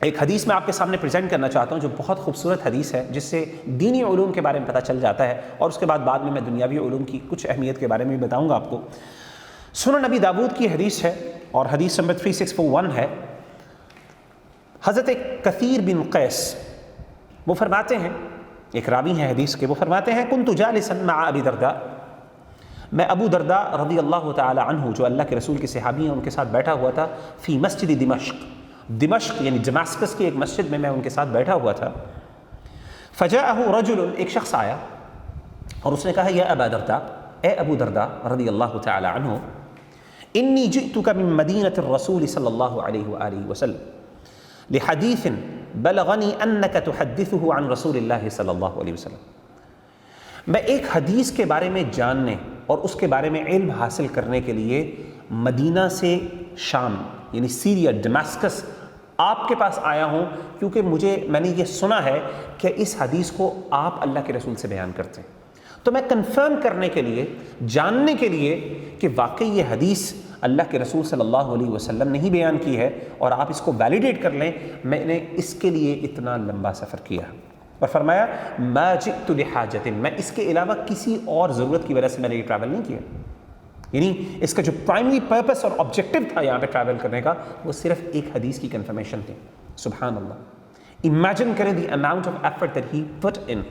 A: ایک حدیث میں آپ کے سامنے پریزنٹ کرنا چاہتا ہوں جو بہت خوبصورت حدیث ہے، جس سے دینی علوم کے بارے میں پتہ چل جاتا ہے، اور اس کے بعد میں دنیاوی علوم کی کچھ اہمیت کے بارے میں بھی بتاؤں گا آپ کو۔ سنن نبی داود کی حدیث ہے اور حدیث نمبر 3641 ہے۔ حضرت کثیر بن قیس وہ فرماتے ہیں، ایک راوی ہیں حدیث کے، وہ فرماتے ہیں کنت جالسا مع ابی درداء، میں ابو درداء رضی اللہ تعالی عنہ جو اللہ کے رسول کے صحابی ہیں ان کے ساتھ بیٹھا ہوا تھا، فی مسجد دمشق یعنی دمشق کی ایک مسجد میں ان کے ساتھ بیٹھا ہوا تھا۔ فجاءہ رجل، ایک شخص آیا اور اس نے کہا یا ابا درداء، اے ابو درداء رضی اللہ تعالی عنہ، انی جئتک من مدینۃ الرسول صلی اللہ علیہ وآلہ وسلم لحدیث بلغنی انک تحدثه عن رسول اللہ صلی اللہ علیہ وسلم، میں ایک حدیث کے بارے میں جاننے اور اس کے بارے میں علم حاصل کرنے کے لیے مدینہ سے شام یعنی سیریا دمشق آپ کے پاس آیا ہوں، کیونکہ میں نے یہ سنا ہے کہ اس حدیث کو آپ اللہ کے رسول سے بیان کرتے ہیں۔ تو میں کنفرم کرنے کے لیے، جاننے کے لیے کہ واقعی یہ حدیث اللہ کے رسول صلی اللہ علیہ وسلم نے ہی بیان کی ہے اور آپ اس کو ویلیڈیٹ کر لیں، میں نے اس کے لیے اتنا لمبا سفر کیا۔ اور فرمایا ما جئت لحاجت، میں اس کے علاوہ کسی اور ضرورت کی وجہ سے میں نے یہ ٹریول نہیں کیا، یعنی اس کا جو پرائمری پرپس اور آبجیکٹو تھا یہاں پہ ٹریول کرنے کا وہ صرف ایک حدیث کی کنفرمیشن تھی۔ سبحان اللہ، امیجن کریں the amount of effort that he put in,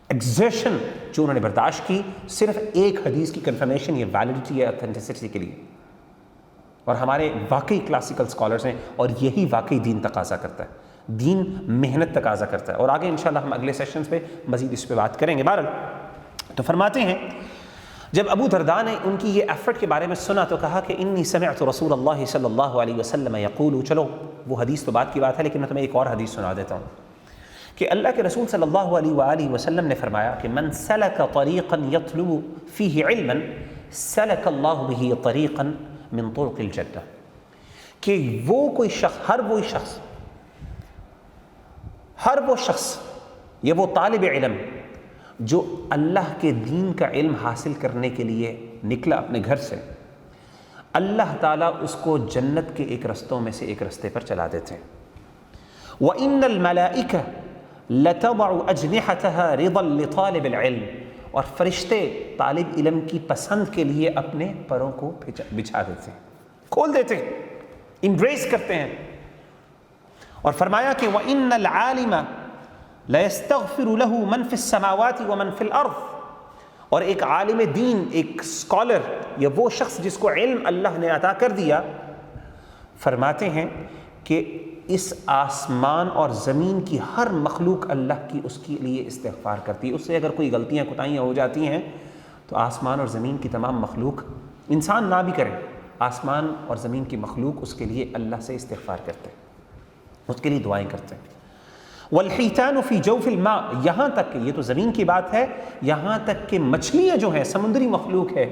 A: exertion جو انہوں نے برداشت کی صرف ایک حدیث کی کنفرمیشن یا ویلیڈیٹی یا اتھینٹسٹی کے لیے۔ اور ہمارے واقعی کلاسیکل اسکالرز ہیں اور یہی واقعی دین تقاضا کرتا ہے، دین محنت تقاضا کرتا ہے، اور آگے انشاءاللہ ہم اگلے سیشنز پہ مزید اس پہ بات کریں گے۔ بہرحال تو فرماتے ہیں جب ابو درداء نے ان کی یہ ایفرٹ کے بارے میں سنا تو کہا کہ انی سمعت رسول اللہ صلی اللہ علیہ وسلم یقول، چلو وہ حدیث تو بعد کی بات ہے لیکن میں تمہیں ایک اور حدیث سنا دیتا ہوں کہ اللہ کے رسول صلی اللہ علیہ وآلہ وسلم نے فرمایا کہ من سلک طریقا یطلب فیہ علما سلک اللہ بہ طریقا من طرق الجنہ، کہ وہ کوئی شخص، ہر وہ شخص یہ وہ طالب علم جو اللہ کے دین کا علم حاصل کرنے کے لیے نکلا اپنے گھر سے، اللہ تعالیٰ اس کو جنت کے ایک رستوں میں سے ایک رستے پر چلا دیتے ہیں۔ وَإِنَّ الْمَلَائِكَةَ لَتَضَعُ أَجْنِحَتَهَا رِضًا لِطَالِبِ الْعِلْمِ، اور فرشتے طالب علم کی پسند کے لیے اپنے پروں کو بچھا دیتے ہیں، کھول دیتے ہیں، امبریس کرتے ہیں۔ اور فرمایا کہ وَإِنَّ الْعَالِمَ لَيَسْتَغْفِرُ لَهُ مَنْ فِي السَّمَاوَاتِ وَمَنْ فِي الْأَرْضِ، اور ایک عالم دین، ایک اسکالر یا وہ شخص جس کو علم اللہ نے عطا کر دیا، فرماتے ہیں کہ اس آسمان اور زمین کی ہر مخلوق اللہ کی اس کے لیے استغفار کرتی ہے۔ اس سے اگر کوئی غلطیاں کوتاہیاں ہو جاتی ہیں تو آسمان اور زمین کی تمام مخلوق، انسان نہ بھی کرے، آسمان اور زمین کی مخلوق اس کے لیے اللہ سے استغفار کرتے ہیں، اس کے لیے دعائیں کرتے ہیں۔ والحیتان فی جوف الماء، یہاں تک کہ یہ تو زمین کی بات ہے، یہاں تک کہ مچھلیاں جو ہیں، سمندری مخلوق ہے،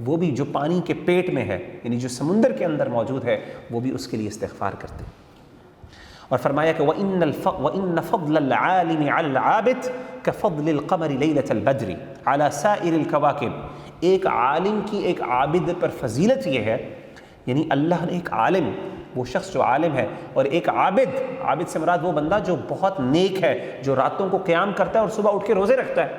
A: وہ بھی جو پانی کے پیٹ میں ہے یعنی جو سمندر کے اندر موجود ہے، وہ بھی اس کے لیے استغفار کرتے ہیں۔ اور فرمایا کہ وَإِنَّ فَضْلَ الْعَالِمِ عَلَى الْعَابِدِ كَفَضْلِ الْقَمَرِ لَيْلَةَ الْبَدْرِ عَلَى سَائِرِ الْكَوَاكِبِ، ایک عالم کی ایک عابد پر فضیلت یہ ہے، یعنی اللہ نے ایک عالم، وہ شخص جو عالم ہے، اور ایک عابد سے مراد وہ بندہ جو بہت نیک ہے، جو راتوں کو قیام کرتا ہے اور صبح اٹھ کے روزے رکھتا ہے،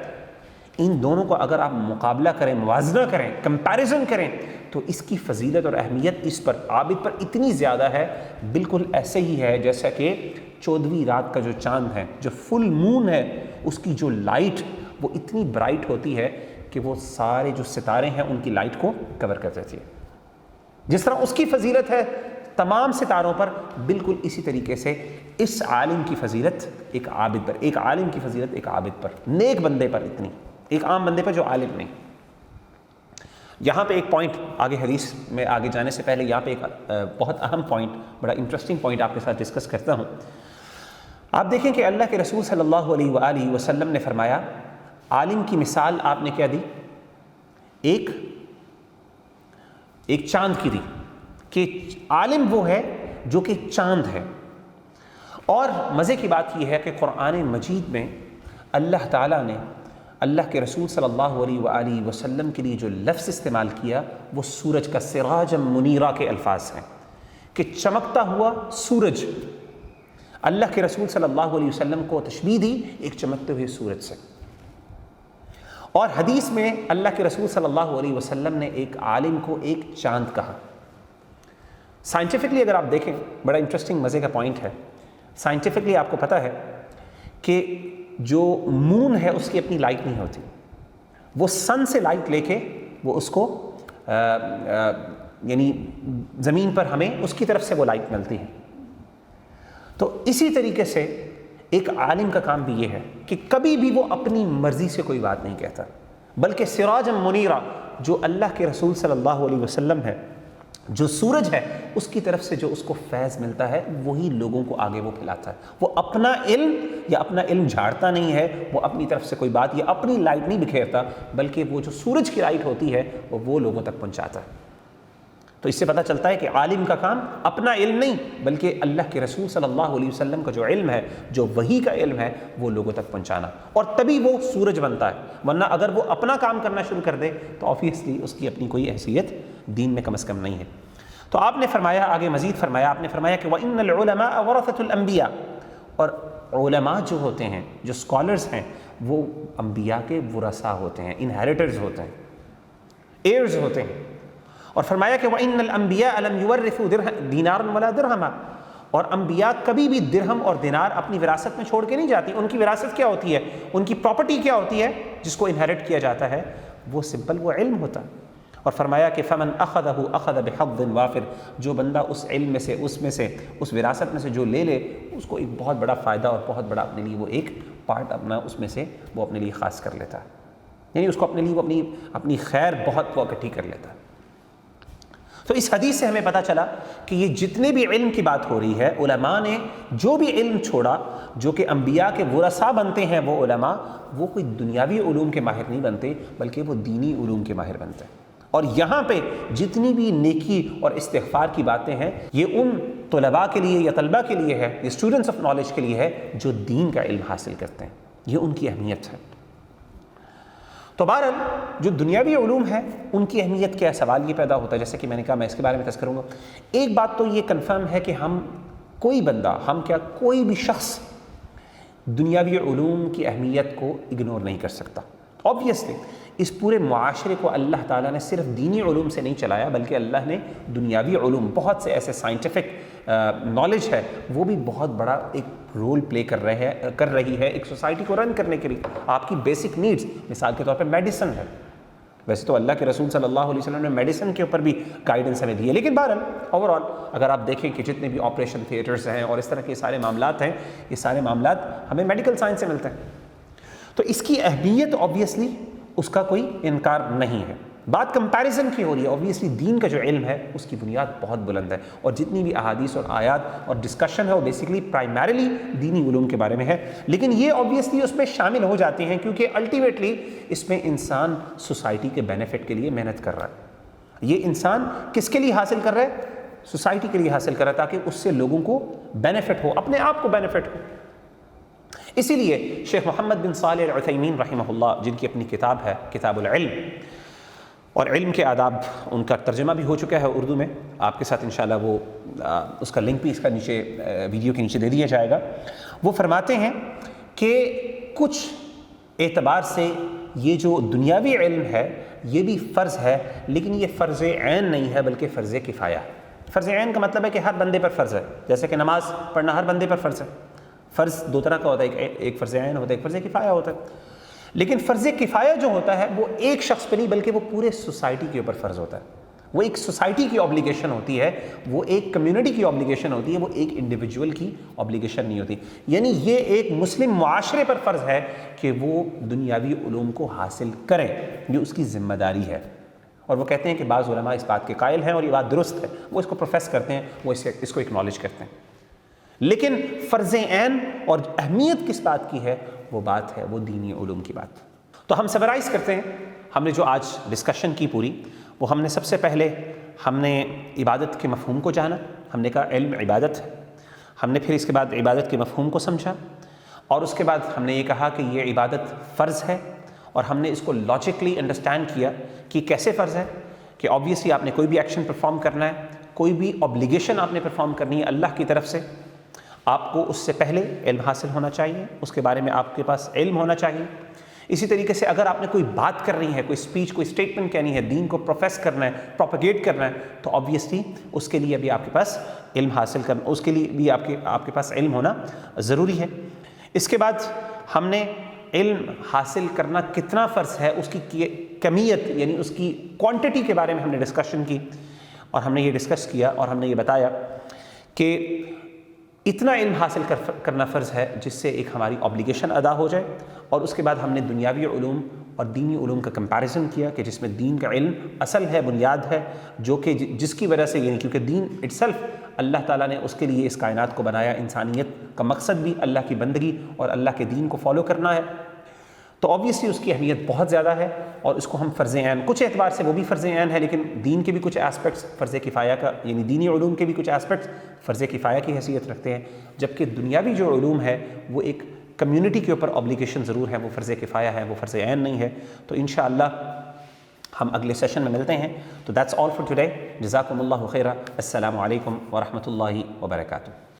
A: ان دونوں کو اگر آپ مقابلہ کریں، موازنہ کریں، کمپیریزن کریں تو اس کی فضیلت اور اہمیت اس پر، عابد پر اتنی زیادہ ہے، بالکل ایسے ہی ہے جیسا کہ 14ویں رات کا جو چاند ہے، جو فل مون ہے، اس کی جو لائٹ وہ اتنی برائٹ ہوتی ہے کہ وہ سارے جو ستارے ہیں ان کی لائٹ کو کور کر دیتی ہے۔ جس طرح اس کی فضیلت ہے تمام ستاروں پر بالکل اسی طریقے سے اس عالم کی فضیلت ایک عابد پر، ایک عالم کی فضیلت ایک عابد پر، نیک بندے پر اتنی، ایک عام بندے پر جو عالم نہیں۔ یہاں پہ ایک پوائنٹ آگے حدیث میں آگے جانے سے پہلے یہاں پہ ایک بہت اہم پوائنٹ، بڑا انٹرسٹنگ پوائنٹ آپ کے ساتھ ڈسکس کرتا ہوں۔ آپ دیکھیں کہ اللہ کے رسول صلی اللہ علیہ وآلہ وسلم نے فرمایا، عالم کی مثال آپ نے کیا دی؟ ایک چاند کی دی، کہ عالم وہ ہے جو کہ چاند ہے۔ اور مزے کی بات یہ ہے کہ قرآن مجید میں اللہ تعالیٰ نے اللہ کے رسول صلی اللہ علیہ وآلہ وسلم کے لیے جو لفظ استعمال کیا وہ سورج کا، سراجا منیرا کے الفاظ ہیں، کہ چمکتا ہوا سورج۔ اللہ کے رسول صلی اللہ علیہ وسلم کو تشبیہ دی ایک چمکتے ہوئے سورج سے۔ اور حدیث میں اللہ کے رسول صلی اللہ علیہ وسلم نے ایک عالم کو ایک چاند کہا۔ سائنٹیفکلی اگر آپ دیکھیں، بڑا انٹرسٹنگ مزے کا پوائنٹ ہے، سائنٹیفکلی آپ کو پتہ ہے کہ جو مون ہے اس کی اپنی لائٹ نہیں ہوتی، وہ سن سے لائٹ لے کے وہ اس کو یعنی زمین پر ہمیں اس کی طرف سے وہ لائٹ ملتی ہے۔ تو اسی طریقے سے ایک عالم کا کام بھی یہ ہے کہ کبھی بھی وہ اپنی مرضی سے کوئی بات نہیں کہتا، بلکہ سراجا منیرا، جو اللہ کے رسول صلی اللہ علیہ وسلم ہے، جو سورج ہے، اس کی طرف سے جو اس کو فیض ملتا ہے وہی لوگوں کو آگے وہ پھیلاتا ہے۔ وہ اپنا علم یا اپنا علم جھاڑتا نہیں ہے، وہ اپنی طرف سے کوئی بات یا اپنی لائٹ نہیں بکھیرتا، بلکہ وہ جو سورج کی لائٹ ہوتی ہے وہ لوگوں تک پہنچاتا ہے۔ تو اس سے پتہ چلتا ہے کہ عالم کا کام اپنا علم نہیں، بلکہ اللہ کے رسول صلی اللہ علیہ وسلم کا جو علم ہے، جو وحی کا علم ہے، وہ لوگوں تک پہنچانا، اور تبھی وہ سورج بنتا ہے۔ ورنہ اگر وہ اپنا کام کرنا شروع کر دے تو آبویسلی اس کی اپنی کوئی حیثیت دین میں کم از کم نہیں ہے۔ تو آپ نے فرمایا، آگے مزید فرمایا، آپ نے فرمایا کہ وَإِنَّ الْعُلَمَاءَ وَرَثَةُ الْأَنْبِيَاءِ، اور علماء جو ہوتے ہیں، جو اسکالرز ہیں، وہ انبیاء کے ورثاء ہوتے ہیں، انہیریٹرز ہوتے ہیں، ایئرز ہوتے ہیں۔ اور فرمایا کہ وَإِنَّ الْأَنْبِيَاءَ لَمْ يُوَرِّثُوا دِينَارًا وَلَا دِرْهَمًا، اور انبیاء کبھی بھی درہم اور دینار اپنی وراثت میں چھوڑ کے نہیں جاتی۔ ان کی وراثت کیا ہوتی ہے؟ ان کی پراپرٹی کیا ہوتی ہے جس کو انہیریٹ کیا جاتا ہے؟ وہ سمپل وہ علم ہوتا ہے۔ اور فرمایا کہ فَمَنْ أَخَذَهُ أَخَذَ بِحَظٍّ وَافِرٍ، جو بندہ اس علم میں سے، اس وراثت میں سے جو لے لے، اس کو ایک بہت بڑا فائدہ اور بہت بڑا اپنے لیے وہ ایک پارٹ اپنا اس میں سے وہ اپنے لیے خاص کر لیتا ہے، یعنی اس کو اپنے لیے وہ اپنی خیر بہت وہ اکٹھی کر لیتا ہے۔ تو اس حدیث سے ہمیں پتہ چلا کہ یہ جتنے بھی علم کی بات ہو رہی ہے، علماء نے جو بھی علم چھوڑا، جو کہ انبیاء کے ورثاء بنتے ہیں وہ علماء، وہ کوئی دنیاوی علوم کے ماہر نہیں بنتے، بلکہ وہ دینی علوم کے ماہر بنتے ہیں۔ اور یہاں پہ جتنی بھی نیکی اور استغفار کی باتیں ہیں، یہ ان طلباء کے لیے یا طلباء کے لیے ہے، یہ اسٹوڈنٹس آف نالج کے لیے ہے جو دین کا علم حاصل کرتے ہیں، یہ ان کی اہمیت ہے۔ تو بہرحال جو دنیاوی علوم ہے ان کی اہمیت کیا ہے، سوال یہ پیدا ہوتا ہے، جیسے کہ میں نے کہا میں اس کے بارے میں تذکر کروں گا۔ ایک بات تو یہ کنفرم ہے کہ کوئی بندہ، کوئی بھی شخص دنیاوی علوم کی اہمیت کو اگنور نہیں کر سکتا۔ آبویسلی اس پورے معاشرے کو اللہ تعالیٰ نے صرف دینی علوم سے نہیں چلایا، بلکہ اللہ نے دنیاوی علوم، بہت سے ایسے سائنٹیفک نالج ہے، وہ بھی بہت بڑا ایک رول پلے کر رہی ہے ایک سوسائٹی کو رن کرنے کے لیے۔ آپ کی بیسک نیڈز، مثال کے طور پہ میڈیسن ہے، ویسے تو اللہ کے رسول صلی اللہ علیہ وسلم نے میڈیسن کے اوپر بھی گائیڈنس ہمیں دی ہے، لیکن بہرحال اوور آل اگر آپ دیکھیں کہ جتنے بھی آپریشن تھیٹرز ہیں اور اس طرح کے سارے معاملات ہیں، یہ سارے معاملات ہمیں میڈیکل سائنس سے ملتے ہیں۔ تو اس کی اہمیت آبویسلی اس کا کوئی انکار نہیں ہے۔ بات کمپیریزن کی ہو رہی ہے، آبویسلی دین کا جو علم ہے اس کی بنیاد بہت بلند ہے، اور جتنی بھی احادیث اور آیات اور ڈسکشن ہے وہ بیسیکلی پرائمریلی دینی علوم کے بارے میں ہے، لیکن یہ آبویسلی اس میں شامل ہو جاتے ہیں کیونکہ الٹیمیٹلی اس میں انسان سوسائٹی کے بینیفٹ کے لیے محنت کر رہا ہے۔ یہ انسان کس کے لیے حاصل کر رہا ہے؟ سوسائٹی کے لیے حاصل کر رہا ہے، تاکہ اس سے لوگوں کو بینیفٹ ہو، اپنے آپ کو بینیفٹ ہو۔ اسی لیے شیخ محمد بن صالح العثیمین رحمہ اللہ، جن کی اپنی کتاب ہے کتاب العلم، اور علم کے آداب، ان کا ترجمہ بھی ہو چکا ہے اردو میں، آپ کے ساتھ انشاءاللہ وہ اس کا لنک بھی اس کا نیچے ویڈیو کے نیچے دے دیا جائے گا۔ وہ فرماتے ہیں کہ کچھ اعتبار سے یہ جو دنیاوی علم ہے یہ بھی فرض ہے، لیکن یہ فرض عین نہیں ہے بلکہ فرض کفایہ ہے۔ فرض عین کا مطلب ہے کہ ہر بندے پر فرض ہے، جیسے کہ نماز پڑھنا ہر بندے پر فرض ہے۔ فرض دو طرح کا ہوتا ہے، ایک فرض عین ہوتا ہے، ایک فرض کفایہ ہوتا ہے۔ لیکن فرض کفایہ جو ہوتا ہے وہ ایک شخص پہ نہیں بلکہ وہ پورے سوسائٹی کے اوپر فرض ہوتا ہے، وہ ایک سوسائٹی کی obligation ہوتی ہے، وہ ایک کمیونٹی کی obligation ہوتی ہے، وہ ایک انڈیویجول کی obligation نہیں ہوتی۔ یعنی یہ ایک مسلم معاشرے پر فرض ہے کہ وہ دنیاوی علوم کو حاصل کریں، یہ اس کی ذمہ داری ہے۔ اور وہ کہتے ہیں کہ بعض علماء اس بات کے قائل ہیں اور یہ بات درست ہے، وہ اس کو پروفیس کرتے ہیں، وہ اس کو اکنالج کرتے ہیں، لیکن فرض عین اور اہمیت کس بات کی ہے، وہ بات ہے وہ دینی علوم کی بات۔ تو ہم سمرائز کرتے ہیں، ہم نے جو آج ڈسکشن کی پوری، وہ ہم نے سب سے پہلے ہم نے عبادت کے مفہوم کو جانا، ہم نے کہا علم عبادت ہے، ہم نے پھر اس کے بعد عبادت کے مفہوم کو سمجھا، اور اس کے بعد ہم نے یہ کہا کہ یہ عبادت فرض ہے، اور ہم نے اس کو لاجکلی انڈرسٹینڈ کیا کہ کیسے فرض ہے، کہ آبویسلی آپ نے کوئی بھی ایکشن پرفارم کرنا ہے، کوئی بھی obligation آپ نے پرفارم کرنی ہے اللہ کی طرف سے، آپ کو اس سے پہلے علم حاصل ہونا چاہیے، اس کے بارے میں آپ کے پاس علم ہونا چاہیے۔ اسی طریقے سے اگر آپ نے کوئی بات کرنی ہے، کوئی اسپیچ، کوئی اسٹیٹمنٹ کہنی ہے، دین کو پروفیس کرنا ہے، پروپیگیٹ کرنا ہے، تو آبویسلی اس کے لیے بھی آپ کے پاس علم حاصل کرنا، اس کے لیے بھی آپ کے پاس علم ہونا ضروری ہے۔ اس کے بعد ہم نے علم حاصل کرنا کتنا فرض ہے، اس کی کمیت یعنی اس کی کوانٹٹی کے بارے میں ہم نے ڈسکشن کی، اور ہم نے یہ ڈسکس کیا اور ہم نے یہ بتایا کہ اتنا علم حاصل کرنا فرض ہے جس سے ایک ہماری obligation ادا ہو جائے، اور اس کے بعد ہم نے دنیاوی علوم اور دینی علوم کا کمپیریزن کیا کہ جس میں دین کا علم اصل ہے، بنیاد ہے، جو کہ جس کی وجہ سے یعنی کیونکہ دین اٹسیلف اللہ تعالیٰ نے اس کے لیے اس کائنات کو بنایا، انسانیت کا مقصد بھی اللہ کی بندگی اور اللہ کے دین کو فالو کرنا ہے، تو آبویسلی اس کی اہمیت بہت زیادہ ہے، اور اس کو ہم فرض عین، کچھ اعتبار سے وہ بھی فرض عین ہے، لیکن دین کے بھی کچھ اسپیکٹس فرض کفایہ کا یعنی دینی علوم کے بھی کچھ اسپیکٹس فرض کفایہ کی حیثیت رکھتے ہیں، جبکہ دنیاوی جو علوم ہے وہ ایک کمیونٹی کے اوپر obligation ضرور ہے، وہ فرض کفایہ ہے، وہ فرض عین نہیں ہے۔ تو انشاءاللہ ہم اگلے سیشن میں ملتے ہیں۔ تو دیٹس آل فار ٹوڈے، جزاکم اللہ خیرا، السلام علیکم ورحمۃ اللہ وبرکاتہ۔